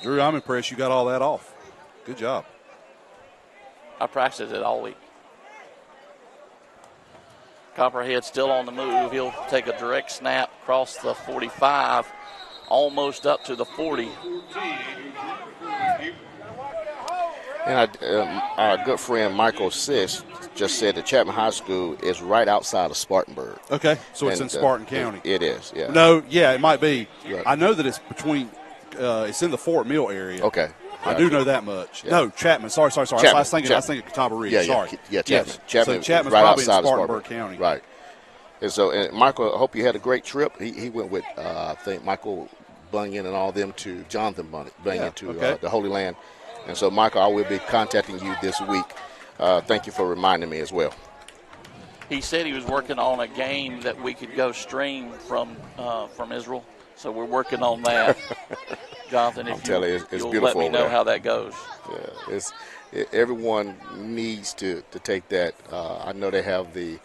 Drew, I'm impressed you got all that off. Good job. I practiced it all week. Copperhead still on the move. He'll take a direct snap across the 45, almost up to the 40. And our good friend Michael Sish just said that Chapman High School is right outside of Spartanburg. Okay, so it's in Spartan County. It is, yeah. No, yeah, it might be. Right. I know that it's between it's in the Fort Mill area. Okay. I do know that much. Yeah. No, Chapman. Sorry. Chapman. I was thinking Catawba Ridge. Yeah, sorry. Yeah, Chapman. Yes. Chapman. So Chapman's right probably outside in Spartanburg County. Right. And so, Michael, I hope you had a great trip. He went with, I think, Michael Bunyan and all them to Jonathan Bunyan to the Holy Land. And so, Michael, I will be contacting you this week. Thank you for reminding me as well. He said he was working on a game that we could go stream from Israel. So we're working on that. Jonathan, if you'll let me know how that goes. Yeah, everyone needs to take that. I know they have the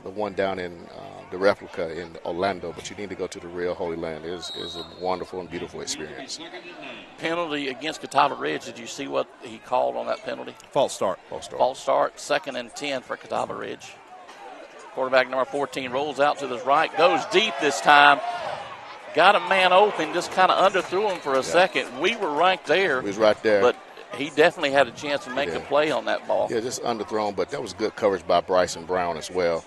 one down in the replica in Orlando, but you need to go to the real Holy Land. It is a wonderful and beautiful experience. Penalty against Catawba Ridge. Did you see what he called on that penalty? False start. 2nd and 10 for Catawba Ridge. Quarterback number 14 rolls out to the right, goes deep this time. Got a man open, just kind of underthrew him for a second. We were right there. He was right there. But he definitely had a chance to make the play on that ball. Yeah, just underthrown, but that was good coverage by Bryson Brown as well.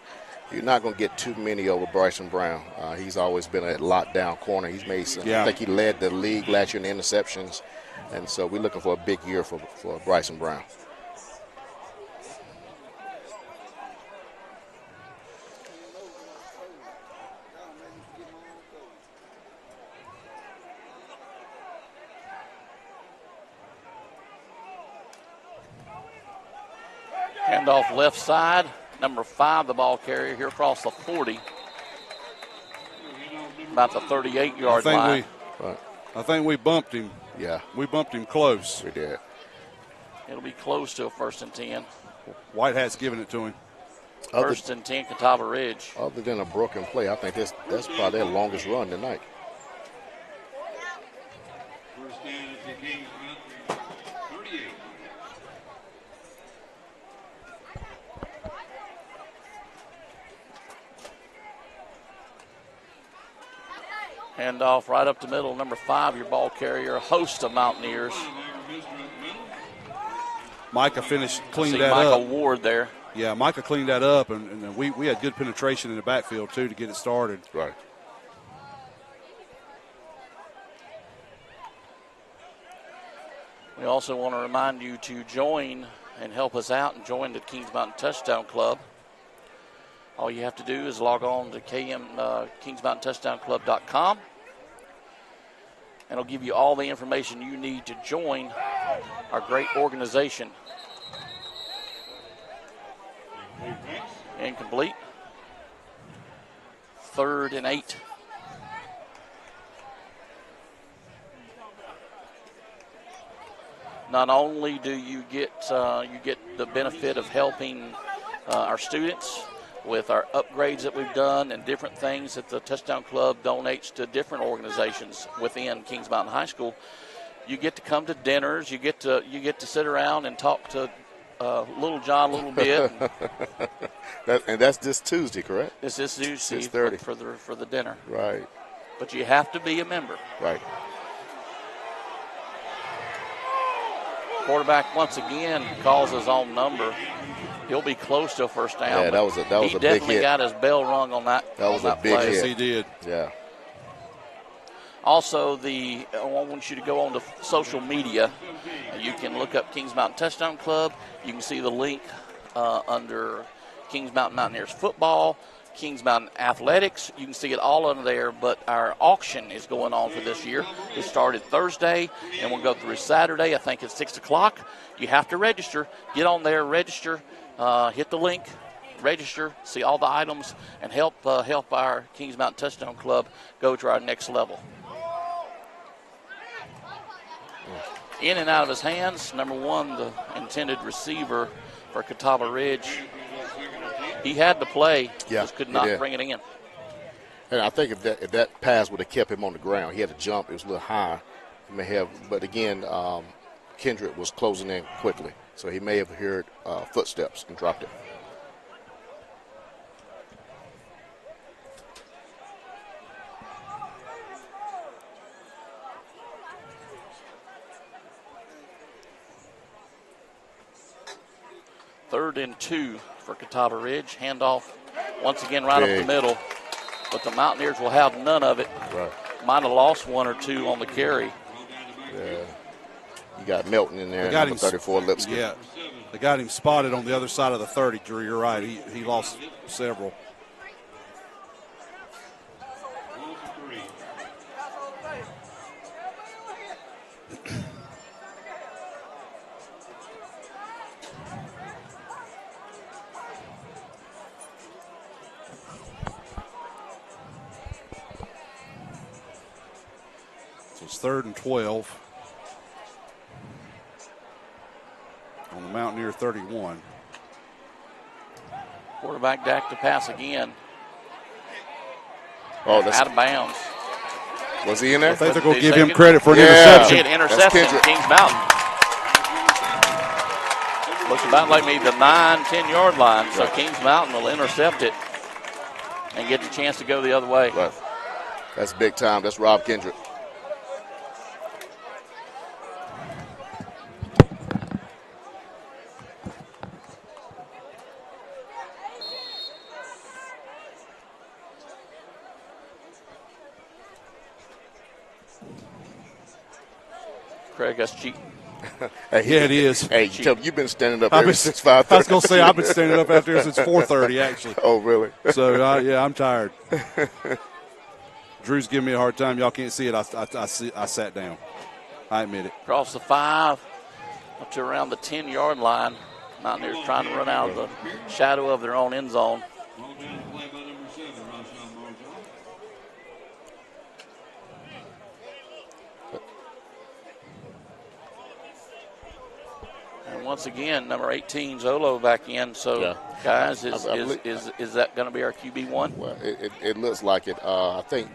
You're not going to get too many over Bryson Brown. He's always been a lockdown corner. He's made some, I think he led the league last year in interceptions. And so we're looking for a big year for Bryson Brown. Handoff left side. Number 5, the ball carrier here across the 40. About the 38-yard line. I think we bumped him. Yeah. We bumped him close. We did. It'll be close to a 1st and 10. White Hat's giving it to him. 1st and 10, Catawba Ridge. Other than a broken play, I think that's probably their longest run tonight. Handoff right up the middle, number 5, your ball carrier, a host of Mountaineers. Micah cleaned that Micah up. Ward there. Yeah, Micah cleaned that up, and we had good penetration in the backfield, too, to get it started. Right. We also want to remind you to join and help us out and join the Kings Mountain Touchdown Club. All you have to do is log on to KingsMountainTouchdownClub.com, and it'll give you all the information you need to join our great organization. Incomplete. 3rd and 8. Not only do you get the benefit of helping our students with our upgrades that we've done and different things that the Touchdown Club donates to different organizations within Kings Mountain High School, you get to come to dinners. You get to sit around and talk to Little John a little bit. And that's this Tuesday, correct? It's this Tuesday 6:30 for the dinner. Right. But you have to be a member. Right. Quarterback once again calls his own number. He'll be close to a 1st down. Yeah, that was a big hit. He definitely got his bell rung on that. That was a big play. hit. Yes, he did. Yeah. Also, I want you to go on to social media. You can look up Kings Mountain Touchdown Club. You can see the link under Kings Mountain Mountaineers football, Kings Mountain Athletics. You can see it all under there, but our auction is going on for this year. It started Thursday, and we'll go through Saturday. I think it's 6 o'clock. You have to register. Get on there, register, hit the link, register, see all the items, and help our Kings Mountain Touchdown Club go to our next level. In and out of his hands, number 1, the intended receiver for Catawba Ridge. He had to play, just could not bring it in. And I think if that pass would have kept him on the ground, he had to jump. It was a little high. He may have, but again, Kendrick was closing in quickly, so he may have heard footsteps and dropped it. Third and 2 for Catawba Ridge. Handoff once again right up the middle. But the Mountaineers will have none of it. Right. Might have lost 1 or 2 on the carry. Yeah. You got Melton in there, got number 34, Lipscomb. Yeah. They got him spotted on the other side of the 30, Drew. You're right. He lost several. It's 3rd and 12 on the Mountaineer 31. Quarterback back to pass again. Oh, that's out of bounds. Was he in there? I think they're going to give him credit for an interception. Interception, Kings Mountain. Looks about like maybe the 9-10 yard line, so Kings Mountain will intercept it and get the chance to go the other way. Right. That's big time. That's Rob Kendrick. Craig, that's cheating. Hey, yeah, it is. Hey, you've been standing up ever since 5:30. I was going to say I've been standing up after since 4:30, actually. Oh, really? So, yeah, I'm tired. Drew's giving me a hard time. Y'all can't see it. I sat down. I admit it. Across the 5 up to around the 10 yard line. Mountaineers trying to run out of the shadow of their own end zone. And once again, number 18, Zolo back in. So, guys, is that going to be our QB1? Well, it looks like it. I think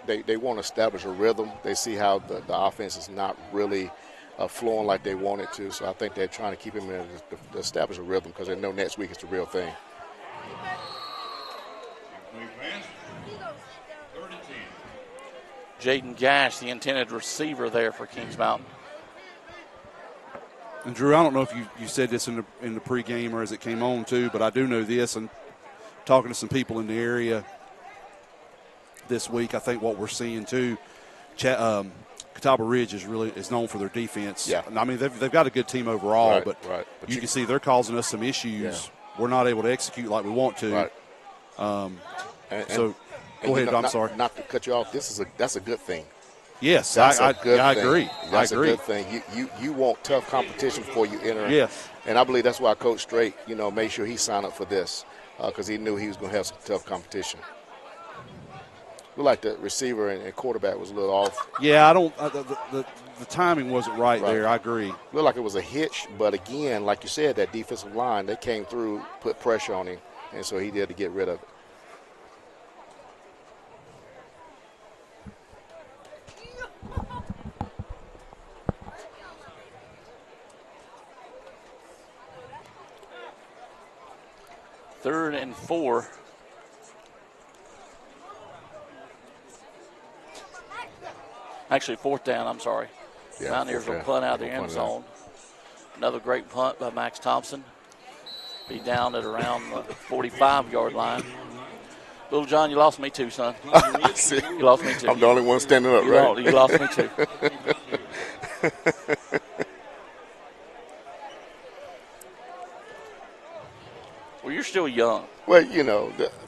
they want to establish a rhythm. They see how the offense is not really flowing like they want it to. So I think they're trying to keep him in to establish a rhythm because they know next week is the real thing. Jaden Gash, the intended receiver there for Kings Mountain. And Drew, I don't know if you said this in the pregame or as it came on too, but I do know this, and talking to some people in the area this week, I think what we're seeing too, Catawba Ridge is known for their defense. Yeah. I mean, they've got a good team overall, but you can see they're causing us some issues. Yeah. We're not able to execute like we want to. Right. Go ahead. I'm sorry. Not to cut you off. That's a good thing. Yes, that's I agree. That's I agree. A good thing. You want tough competition before you enter. Yes. And I believe that's why Coach Strait, made sure he signed up for this because he knew he was going to have some tough competition. Looked like the receiver and quarterback was a little off. Yeah, the timing wasn't right there. I agree. Looked like it was a hitch, but again, like you said, that defensive line, they came through, put pressure on him, and so he did to get rid of it. Third and 4. Actually, fourth down, I'm sorry. Yeah, Mountaineers will punt out the end zone. Another great punt by Max Thompson. Be down at around the 45-yard line. Little John, you lost me too, son. You lost me too. I'm the only one standing up, right? You lost me too. Well, you're still young. Well,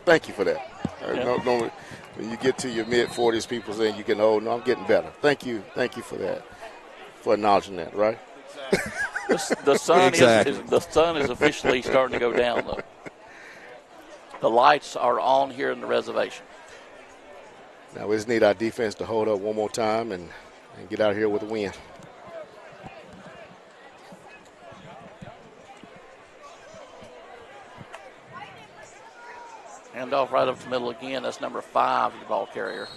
thank you for that. Normally, when you get to your mid-40s, people saying you getting old. No, I'm getting better. Thank you for that, for acknowledging that, right? The sun is officially starting to go down, though. The lights are on here in the reservation. Now we just need our defense to hold up one more time and get out of here with a win. Hand off right up the middle again. That's number 5, the ball carrier.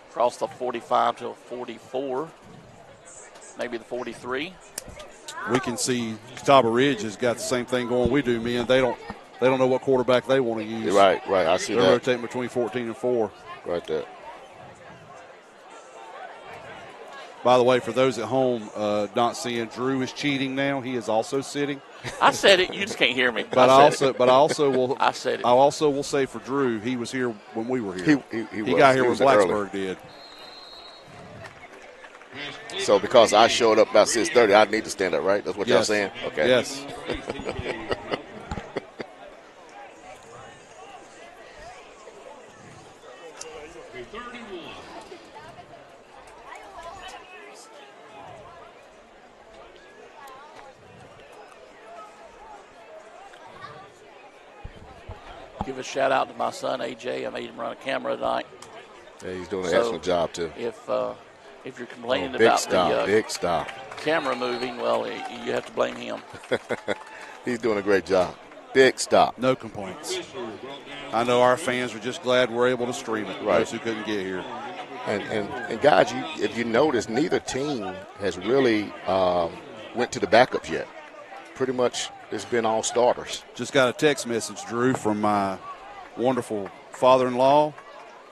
Across the 45 to 44, maybe the 43. We can see Catawba Ridge has got the same thing going we do, man. They don't know what quarterback they want to use. Right. I see that. They're rotating between 14 and 4. Right there. By the way, for those at home not seeing, Drew is cheating now. He is also sitting. I said it. You just can't hear me. I also will. I said it. I also will say for Drew, he was here when we were here. He got here when Blacksburg early. did. So because I showed up about 6:30, I need to stand up, right? That's what y'all saying? Okay. Yes. Give a shout out to my son AJ. I made him run a camera tonight. Yeah, he's doing an excellent job too. If you're complaining about big stop camera moving, well, you have to blame him. He's doing a great job. Big stop. No complaints. I know our fans are just glad we're able to stream it. Right. Those who couldn't get here. And guys, if you notice, neither team has really went to the backups yet. Pretty much, it's been all starters. Just got a text message, Drew, from my wonderful father-in-law.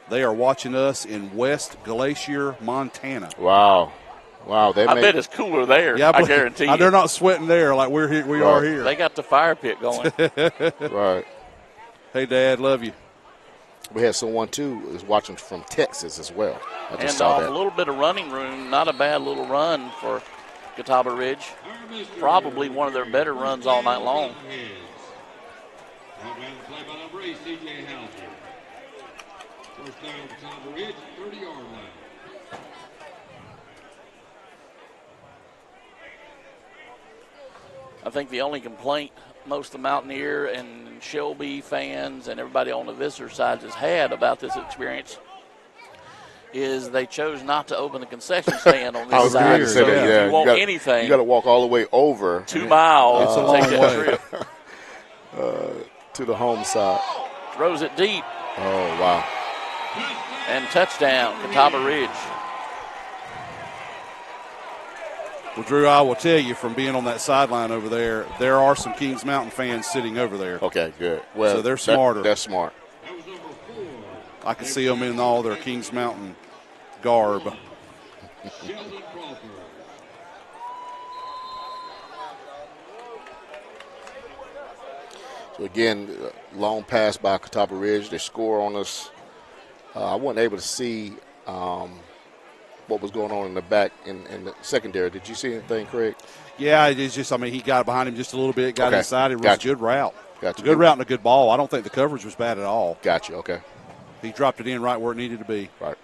They are watching us in West Glacier, Montana. Wow. I bet it's cooler there. Yeah, I guarantee you. They're not sweating there like we're here. We are here. They got the fire pit going. Right. Hey, Dad, love you. We had someone too who's watching from Texas as well. I just and saw that. A little bit of running room. Not a bad little run for Catawba Ridge. Probably one of their better runs all night long. First down, Catawba Ridge, 30-yard line. I think the only complaint most of the Mountaineer and Shelby fans and everybody on the visitor side has had about this experience is they chose not to open the concession stand on this side. So if you want anything, you got to walk all the way over 2 miles. It's a long that trip to the home side. Throws it deep. Oh wow! And touchdown, Catawba Ridge. Well, Drew, I will tell you from being on that sideline over there, there are some Kings Mountain fans sitting over there. Okay, good. Well, so they're smarter. That's smart. I can see them in all their Kings Mountain garb. So again, long pass by Catawba Ridge. They score on us. I wasn't able to see what was going on in the back in the secondary. Did you see anything, Craig? Yeah, it's just, he got behind him just a little bit, got inside. It was a good route. Gotcha. A good route and a good ball. I don't think the coverage was bad at all. Gotcha, okay. He dropped it in right where it needed to be. Right.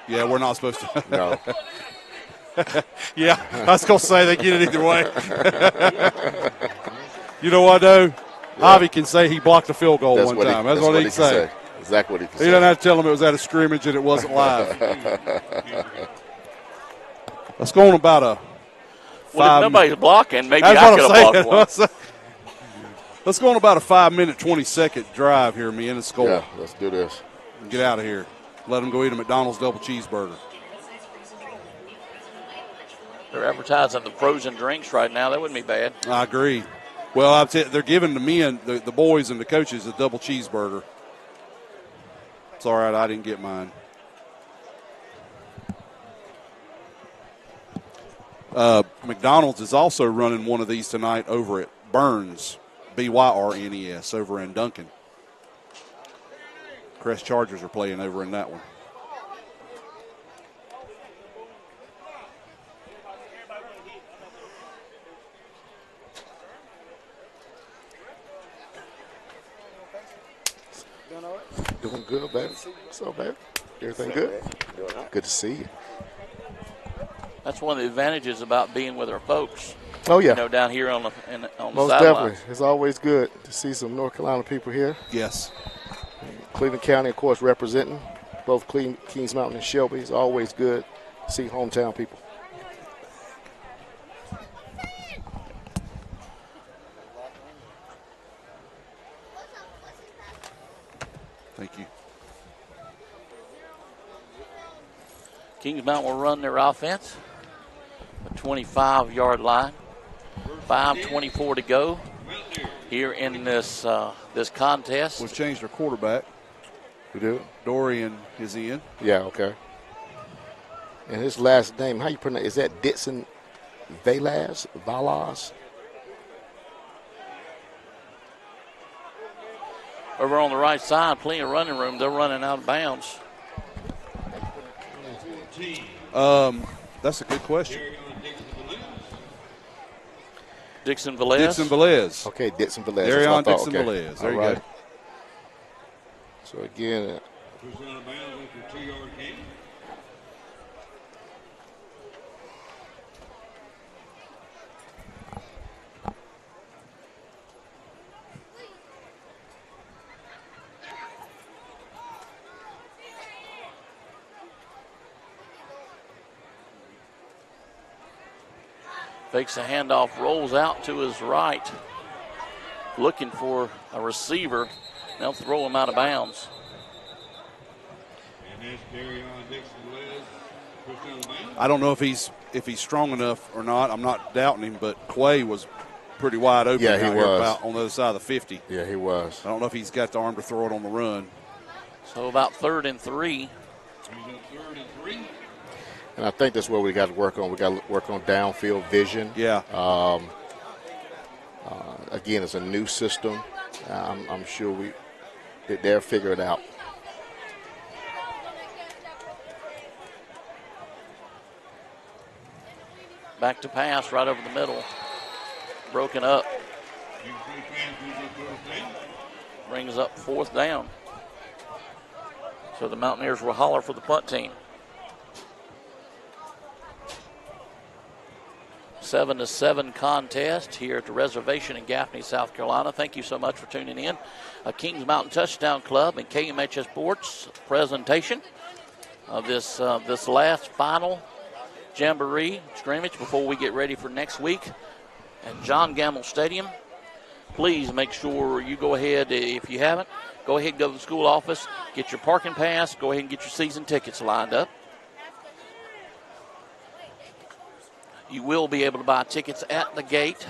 Yeah, we're not supposed to. No. Yeah, I was going to say they get it either way. You know what, though? Yeah. Javi can say he blocked a field goal one time. That's what he can say. Exactly what he can say. He doesn't have to tell him it was at a scrimmage and it wasn't live. Let's go on about a well, if nobody's blocking, maybe I could have blocked one. Let's go on about a 5-minute, 20-second drive here, me, and a score. Yeah, let's do this. Get out of here. Let them go eat a McDonald's double cheeseburger. They're advertising the frozen drinks right now. That wouldn't be bad. I agree. Well, they're giving the men, the boys and the coaches, a double cheeseburger. It's all right. I didn't get mine. McDonald's is also running one of these tonight over at Burns, Byrnes, over in Duncan. Crest Chargers are playing over in that one. Doing good, baby. What's up, baby? Everything good? Good to see you. That's one of the advantages about being with our folks. Oh, yeah. You know, down here on the Most definitely. It's always good to see some North Carolina people here. Yes. Cleveland County, of course, representing both Kings Mountain and Shelby. It's always good to see hometown people. Thank you. Kings Mountain will run their offense. A 25-yard line. 5:24 to go here in this this contest. We've changed our quarterback. We do? Dorian is in. Yeah, okay. And his last name, how you pronounce it? Is that Ditson Valas? Over on the right side, plenty of running room. They're running out of bounds. That's a good question. Dixon Velez. Dixon Velez. Okay, Dixon Velez. Darion Dixon Velez. There you go. So again, fakes a handoff, rolls out to his right, looking for a receiver. They'll throw him out of bounds. I don't know if he's strong enough or not. I'm not doubting him, but Quay was pretty wide open. Yeah, he was. About on the other side of the 50. Yeah, he was. I don't know if he's got the arm to throw it on the run. So about 3rd and 3. And I think that's what we got to work on. We got to work on downfield vision. Yeah. Again, it's a new system. I'm sure they'll figure it out. Back to pass right over the middle. Broken up. Brings up 4th down. So the Mountaineers will holler for the punt team. 7-7 contest here at the reservation in Gaffney, South Carolina. Thank you so much for tuning in. A Kings Mountain Touchdown Club and KMHS Sports presentation of this last final Jamboree scrimmage before we get ready for next week at John Gamble Stadium. Please make sure you go ahead, if you haven't, go ahead and go to the school office, get your parking pass, go ahead and get your season tickets lined up. You will be able to buy tickets at the gate,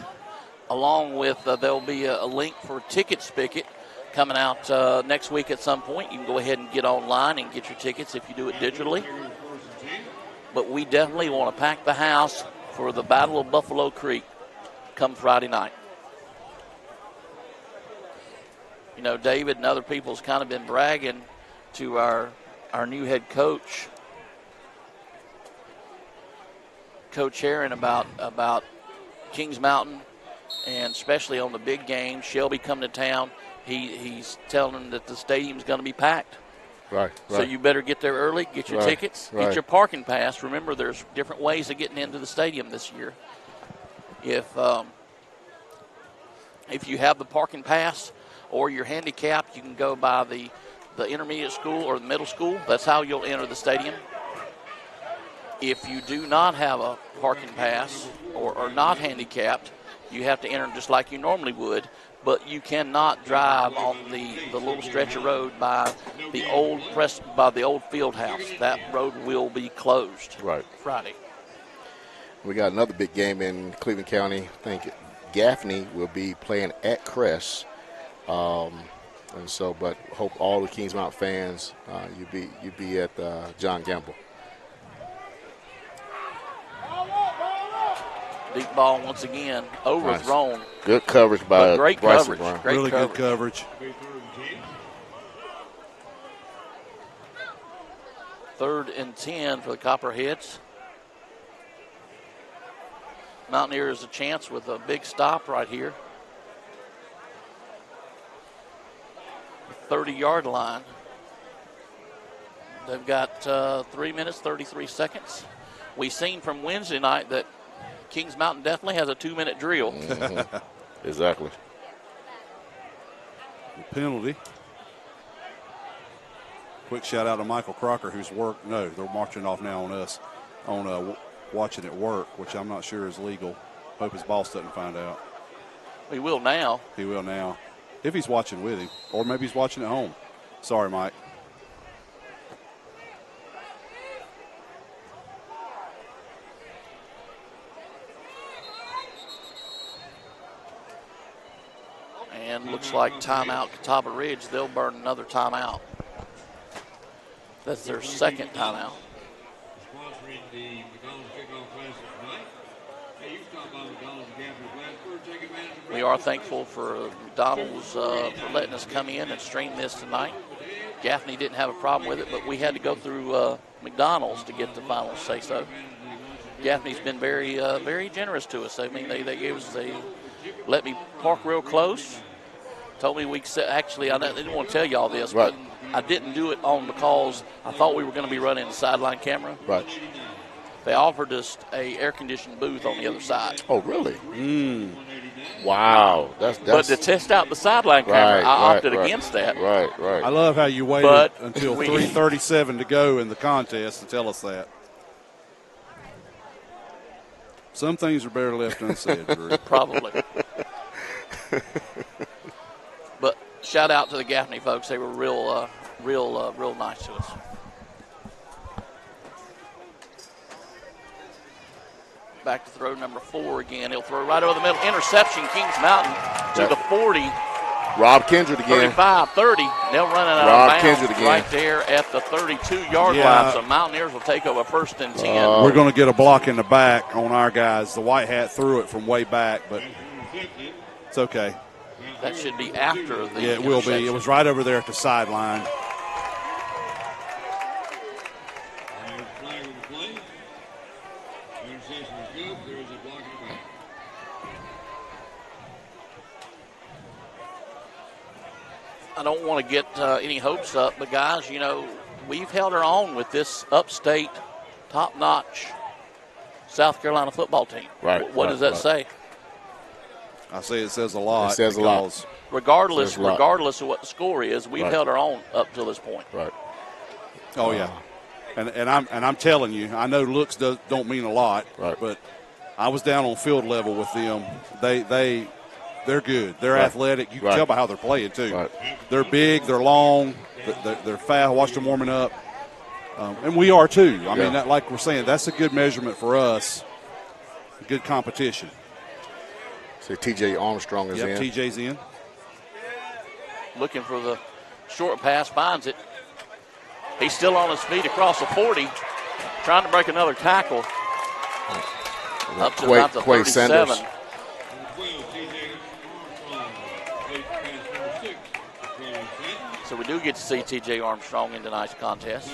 along with there'll be a link for Ticket Spigot coming out next week at some point. You can go ahead and get online and get your tickets if you do it digitally. But we definitely want to pack the house for the Battle of Buffalo Creek come Friday night. You know, David and other people has kind of been bragging to our new head coach, Coach Herron, about Kings Mountain, and especially on the big game. Shelby coming to town. He's telling them that the stadium's going to be packed. Right. So you better get there early, get your tickets, get your parking pass. Remember, there's different ways of getting into the stadium this year. If you have the parking pass or you're handicapped, you can go by the intermediate school or the middle school. That's how you'll enter the stadium. If you do not have a parking pass or are not handicapped, you have to enter just like you normally would, but you cannot drive on the little stretch of road by the old field house. That road will be closed Friday. We got another big game in Cleveland County. I think Gaffney will be playing at Crest. But hope all the Kings Mountain fans, you be at John Gamble. Deep ball once again, overthrown. Nice. Good coverage by great Bryson coverage. Brown. Really good coverage. Third and 10 for the Copperheads. Mountaineers a chance with a big stop right here. 30-yard line. They've got 3 minutes, 33 seconds. We've seen from Wednesday night that Kings Mountain definitely has a 2-minute drill. Mm-hmm. Exactly. Penalty. Quick shout out to Michael Crocker, who's worked. No, they're marching off now on us on watching it work, which I'm not sure is legal. Hope his boss doesn't find out. He will now. He will now. If he's watching with him, or maybe he's watching at home. Sorry, Mike. And looks like timeout Catawba Ridge. They'll burn another timeout. That's their second timeout. Sponsoring the McDonald's Kickoff Classic tonight. Hey, you stopped by McDonald's and Gaffney Plattsburgh. Take advantage of We are thankful for McDonald's for letting us come in and stream this tonight. Gaffney didn't have a problem with it, but we had to go through McDonald's to get the final say-so. Gaffney's been very, very generous to us. I mean, they gave us, they let me park real close. Told me we could, actually, I didn't want to tell you all this, but I didn't do it on because I thought we were going to be running a sideline camera. Right. They offered us a air-conditioned booth on the other side. Oh, really? Wow. That's But to test out the sideline camera, I opted against that. Right. I love how you waited until 3:37 to go in the contest to tell us that. Some things are better left unsaid, Drew. Probably. But shout out to the Gaffney folks. They were real nice to us. Back to throw number 4 again. He'll throw right over the middle. Interception, Kings Mountain to the 40. Rob Kindred again. 35, 30. They'll run it out of bounds right there at the 32-yard line. So Mountaineers will take over first and 10. We're going to get a block in the back on our guys. The white hat threw it from way back, but it's okay. That should be after the it will be. It was right over there at the sideline. I don't want to get any hopes up, but guys, you know, we've held our own with this upstate, top-notch South Carolina football team. Right. What does that say? I say it says a lot. It says a lot. Regardless of what the score is, we've held our own up to this point. Right. Oh yeah, and I'm telling you, I know looks don't mean a lot, but I was down on field level with them. They're good. They're athletic. You can tell by how they're playing too. Right. They're big. They're long. They're fast. I watched them warming up, and we are too. I mean, like we're saying, that's a good measurement for us. Good competition. So T.J. Armstrong is in. Yep, T.J.'s in. Looking for the short pass, finds it. He's still on his feet across the 40, trying to break another tackle. Up to about the 37. So we do get to see T.J. Armstrong in tonight's contest.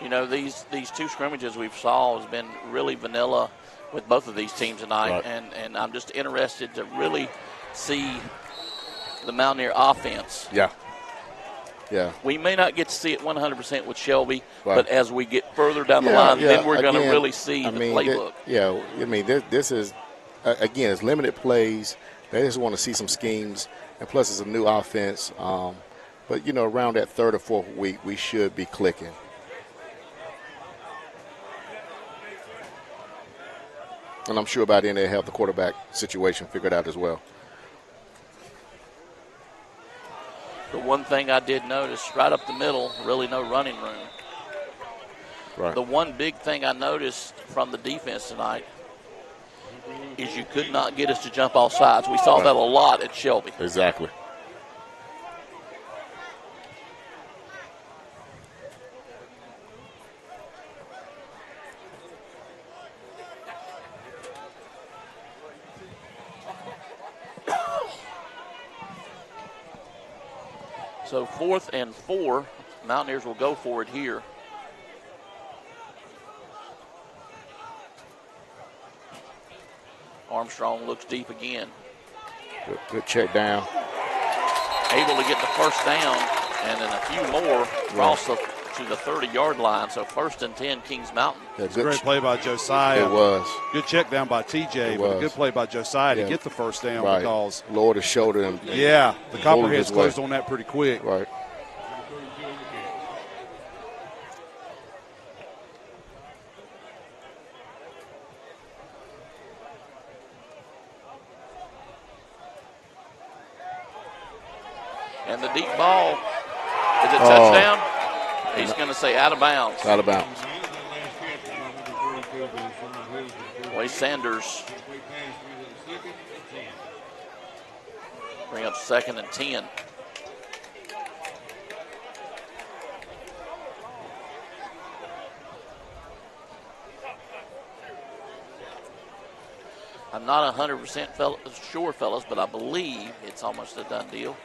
You know, these two scrimmages we've saw has been really vanilla with both of these teams tonight, and I'm just interested to really see the Mountaineer offense. Yeah. We may not get to see it 100% with Shelby, but as we get further down the line, then we're going to really see the playbook. This is, again, it's limited plays. They just want to see some schemes, and plus it's a new offense. But, you know, around that third or fourth week, we should be clicking. And I'm sure by then they'll have the quarterback situation figured out as well. The one thing I did notice, right up the middle, really no running room. Right. The one big thing I noticed from the defense tonight is you could not get us to jump off sides. We saw that a lot at Shelby. Exactly. So 4th and 4, Mountaineers will go for it here. Armstrong looks deep again. Good check down. Able to get the first down, and then a few more across to the 30-yard line. So 1st and 10, Kings Mountain. Great play by Josiah. It was. Good check down by TJ, but a good play by Josiah to get the first down because lowered his shoulder and the Copperheads closed on that pretty quick. Right. And the deep ball, is it touchdown? He's going to say out of bounds. Out of bounds. Way Sanders bring up 2nd and 10. I'm not 100% sure, fellas, but I believe it's almost a done deal.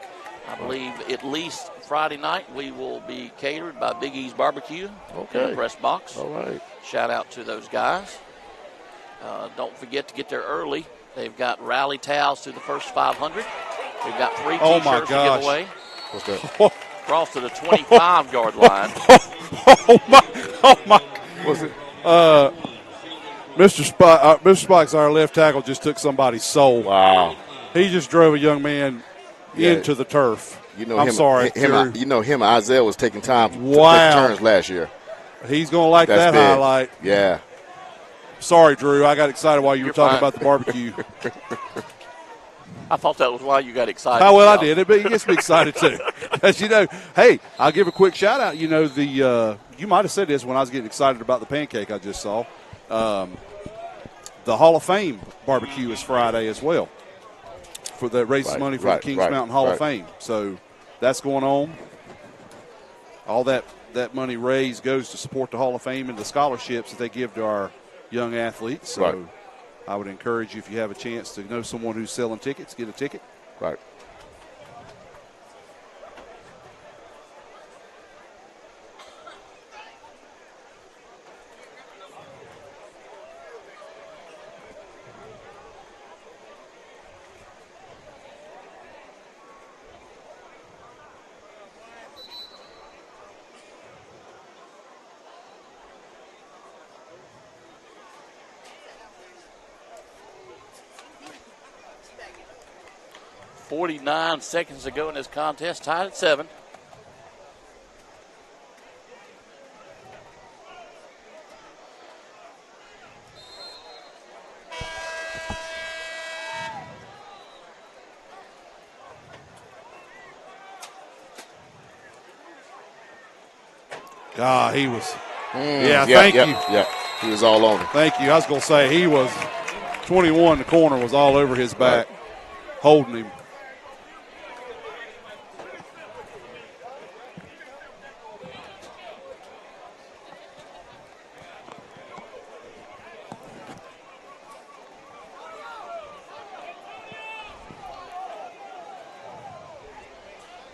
I believe at least Friday night we will be catered by Big E's Barbecue in the press box. All right. Shout out to those guys. Don't forget to get there early. They've got rally towels through the first 500. They've got 3 T-shirts to give away. What's that? Cross to the 25-yard line. Oh my! What's it? Mr. Spikes, our left tackle, just took somebody's soul. Wow. He just drove a young man into the turf. I'm sorry. Him and Isaiah was taking time to take turns last year. He's going to like that big highlight. Yeah. Sorry, Drew. I got excited while you were talking about the barbecue. I thought that was why you got excited. Oh, well, I did it, but it gets me excited too. As you know, hey, I'll give a quick shout out. You know, you might have said this when I was getting excited about the pancake I just saw. The Hall of Fame barbecue is Friday as well. For that raises money for the Kings Mountain Hall of Fame. So that's going on. All that money raised goes to support the Hall of Fame and the scholarships that they give to our young athletes. So I would encourage you, if you have a chance to know someone who's selling tickets, get a ticket. Right. 49 seconds to go in this contest, tied at 7. God, he was. Thank you. Yeah, he was all over. Thank you. I was going to say he was 21 in the corner, was all over his back, holding him.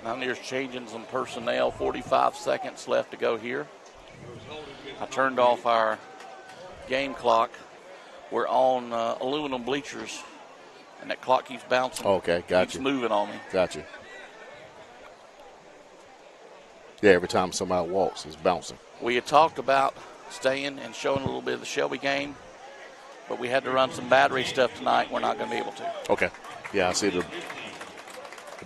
Mountaineers changing some personnel. 45 seconds left to go here. I turned off our game clock. We're on aluminum bleachers, and that clock keeps bouncing. Okay, gotcha. Keeps moving on me. Gotcha. Yeah, every time somebody walks, it's bouncing. We had talked about staying and showing a little bit of the Shelby game, but we had to run some battery stuff tonight. We're not going to be able to. Okay. Yeah, I see the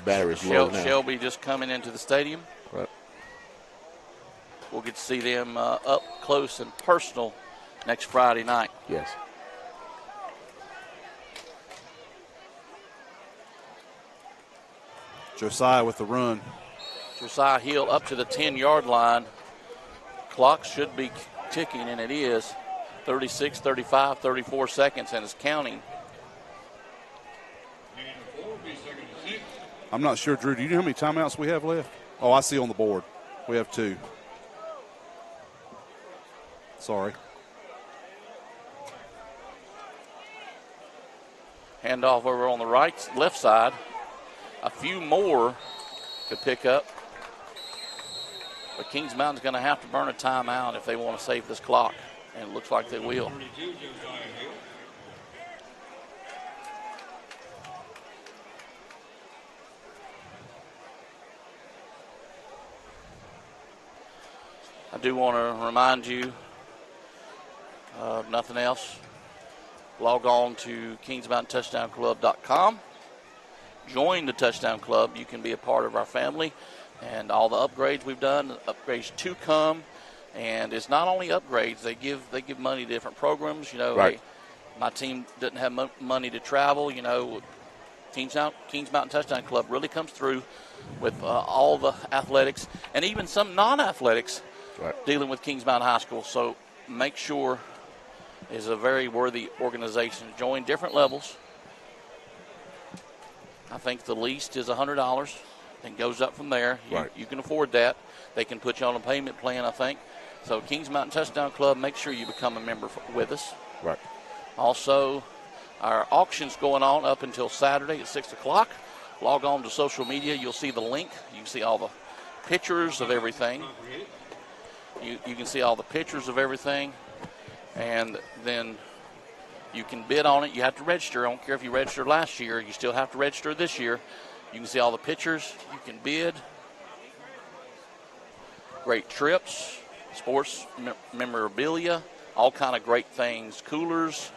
battery's low now. Shelby just coming into the stadium. Right. We'll get to see them up close and personal next Friday night. Yes. Josiah with the run. Josiah Hill up to the 10-yard line. Clock should be ticking, and it is. 36, 35, 34 seconds, and it's counting. I'm not sure, Drew. Do you know how many timeouts we have left? Oh, I see on the board. We have 2. Sorry. Handoff over on the left side. A few more to pick up. But Kings Mountain's going to have to burn a timeout if they want to save this clock. And it looks like they will. I do want to remind you of nothing else. Log on to KingsMountainTouchdownClub.com. Join the Touchdown Club. You can be a part of our family and all the upgrades we've done, upgrades to come. And it's not only upgrades. They give money to different programs. You know, right. Hey, my team doesn't have money to travel. You know, Kings Mountain Touchdown Club really comes through with all the athletics and even some non-athletics dealing with Kings Mountain High School. So make sure it's a very worthy organization. Join different levels. I think the least is $100 and goes up from there. You can afford that. They can put you on a payment plan, I think. So Kings Mountain Touchdown Club, make sure you become a member with us. Right. Also, our auction's going on up until Saturday at 6 o'clock. Log on to social media. You'll see the link. You can see all the pictures of everything. You can see all the pictures of everything. And then you can bid on it. You have to register. I don't care if you registered last year. You still have to register this year. You can see all the pictures. You can bid. Great trips, sports memorabilia, all kind of great things. Coolers,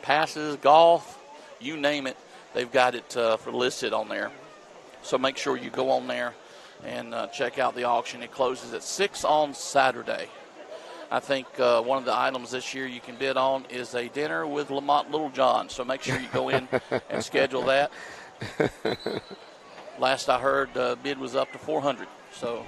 passes, golf, you name it. They've got it for listed on there. So make sure you go on there and check out the auction. It closes at 6 on Saturday. I think one of the items this year you can bid on is a dinner with Lamont Littlejohn. So make sure you go in and schedule that. Last I heard, bid was up to $400. So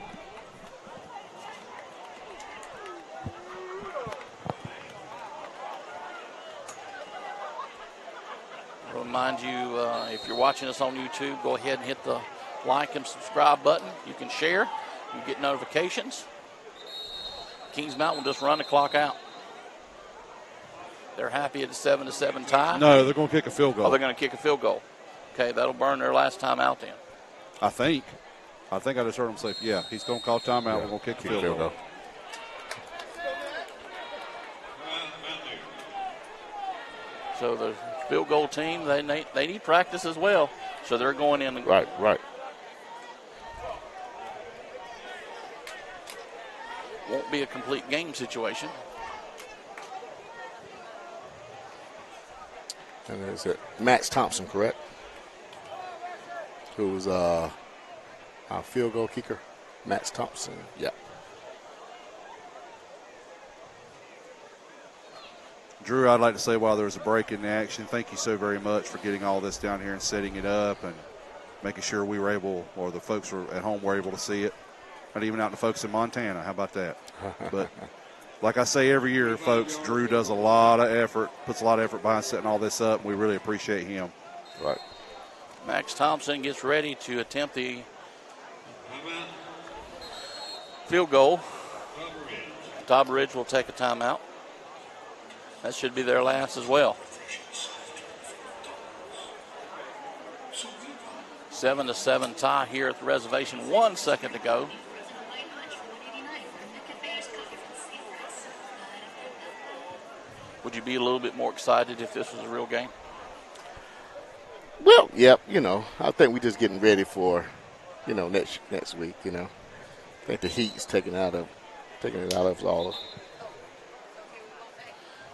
I'll remind you, if you're watching us on YouTube, go ahead and hit the like and subscribe button. You can share. You get notifications. Kings Mountain will just run the clock out. They're happy at the 7-7 tie. No, they're going to kick a field goal. Oh, they're going to kick a field goal. Okay, that'll burn their last time out then. I think I just heard him say, yeah, he's going to call timeout. Yeah, we're going to kick a field goal. So the field goal team, they need practice as well. So they're going in. Right. Won't be a complete game situation. And is it Max Thompson, correct? who's our field goal kicker, Max Thompson. Yeah. Drew, I'd like to say while there was a break in the action, thank you so very much for getting all this down here and setting it up and making sure we were able, or the folks were at home were able to see it. And even out the folks in Montana. How about that? But like I say every year, folks, Drew does a lot of effort, puts a lot of effort behind setting all this up, and we really appreciate him. Right. Max Thompson gets ready to attempt the field goal. Catawba Ridge will take a timeout. That should be their last as well. 7-7 tie here at the reservation. 1 second to go. Would you be a little bit more excited if this was a real game? Well, yep. I think we're just getting ready for, next week. I think the heat's taking it out of us all.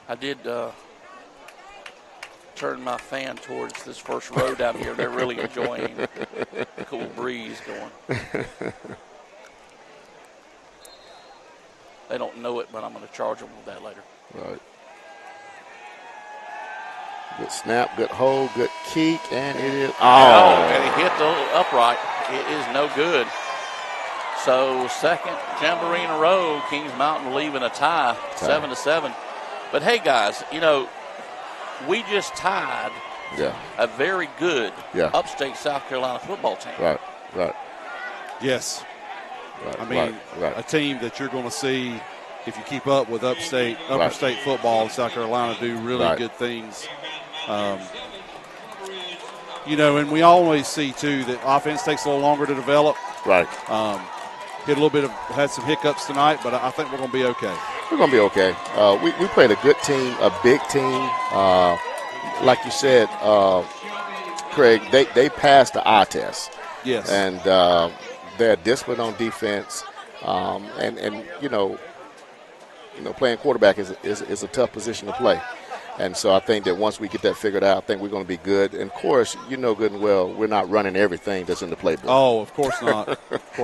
I did turn my fan towards this first row down here. They're really enjoying the cool breeze going. They don't know it, but I'm going to charge them with that later. Right. Good snap, good hold, good kick, and it is. Oh, and he hit the upright. It is no good. So second jamboree in a row, Kings Mountain leaving a tie. 7-7. But hey, guys, we just tied a very good upstate South Carolina football team. Right. Yes. Right, a team that you're going to see, if you keep up with upper state football in South Carolina, do really good things. And we always see, too, that offense takes a little longer to develop. Right. Had some hiccups tonight, but I think we're going to be okay. We're going to be okay. We played a good team, a big team. Like you said, Craig, they passed the eye test. Yes. And they're disciplined on defense. And playing quarterback is a tough position to play. And so I think that once we get that figured out, I think we're going to be good. And, of course, good and well, we're not running everything that's in the playbook. Oh, of course not.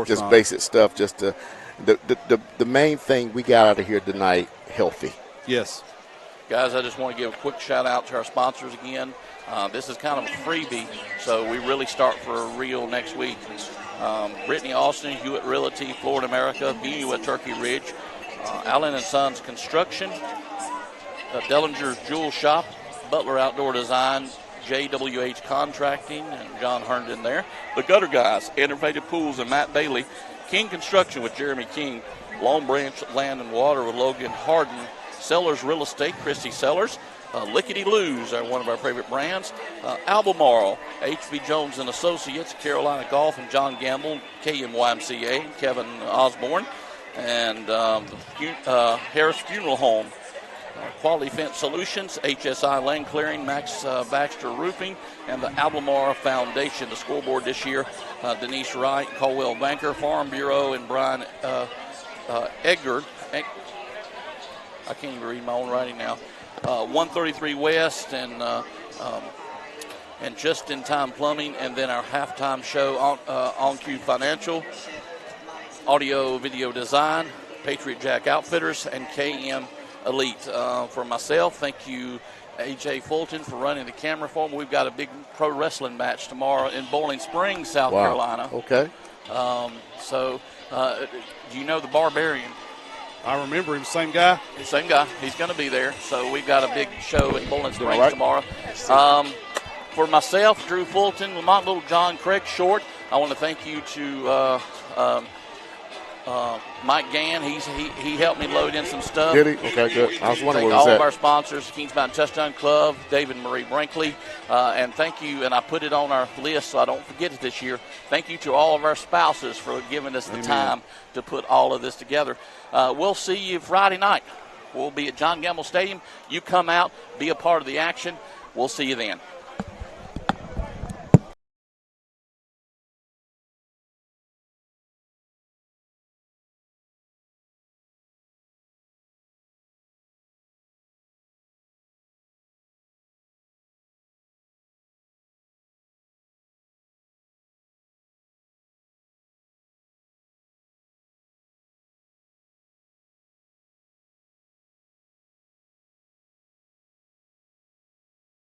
Just basic stuff. Just the main thing we got out of here tonight, healthy. Yes. Guys, I just want to give a quick shout-out to our sponsors again. This is kind of a freebie, so we really start for real next week. Brittany Austin, Hewitt Realty, Florida America, View at Turkey Ridge, Allen & Sons Construction, Dellinger's Jewel Shop, Butler Outdoor Design, JWH Contracting, and John Herndon there. The Gutter Guys, Innovative Pools and Matt Bailey, King Construction with Jeremy King, Long Branch Land and Water with Logan Harden, Sellers Real Estate, Christy Sellers, Lickety Lou's are one of our favorite brands, Albemarle, HV Jones and Associates, Carolina Golf and John Gamble, KMYMCA, and Kevin Osborne, and Harris Funeral Home, Quality Fence Solutions, HSI Lane Clearing, Max Baxter Roofing, and the Albemarle Foundation. The scoreboard this year, Denise Wright, Colwell Banker, Farm Bureau, and Brian Edgar. I can't even read my own writing now. 133 West and Just in Time Plumbing, and then our halftime show on Cue Financial, Audio Video Design, Patriot Jack Outfitters, and KM Elite. For myself, thank you, A.J. Fulton, for running the camera for me. We've got a big pro wrestling match tomorrow in Bowling Springs, South Carolina. Okay. Do you know the Barbarian? I remember him, same guy? Same guy. He's going to be there. So we've got a big show in Bowling Springs tomorrow. For myself, Drew Fulton, Lamont Little, John, Craig Short, I want to thank you to Mike Gann. He helped me load in some stuff. Did he? Okay, good. I was wondering all of our sponsors, Kings Mountain Touchdown Club, David and Marie Brinkley, and thank you, and I put it on our list so I don't forget it this year. Thank you to all of our spouses for giving us the time to put all of this together. We'll see you Friday night. We'll be at John Gamble Stadium. You come out, be a part of the action. We'll see you then.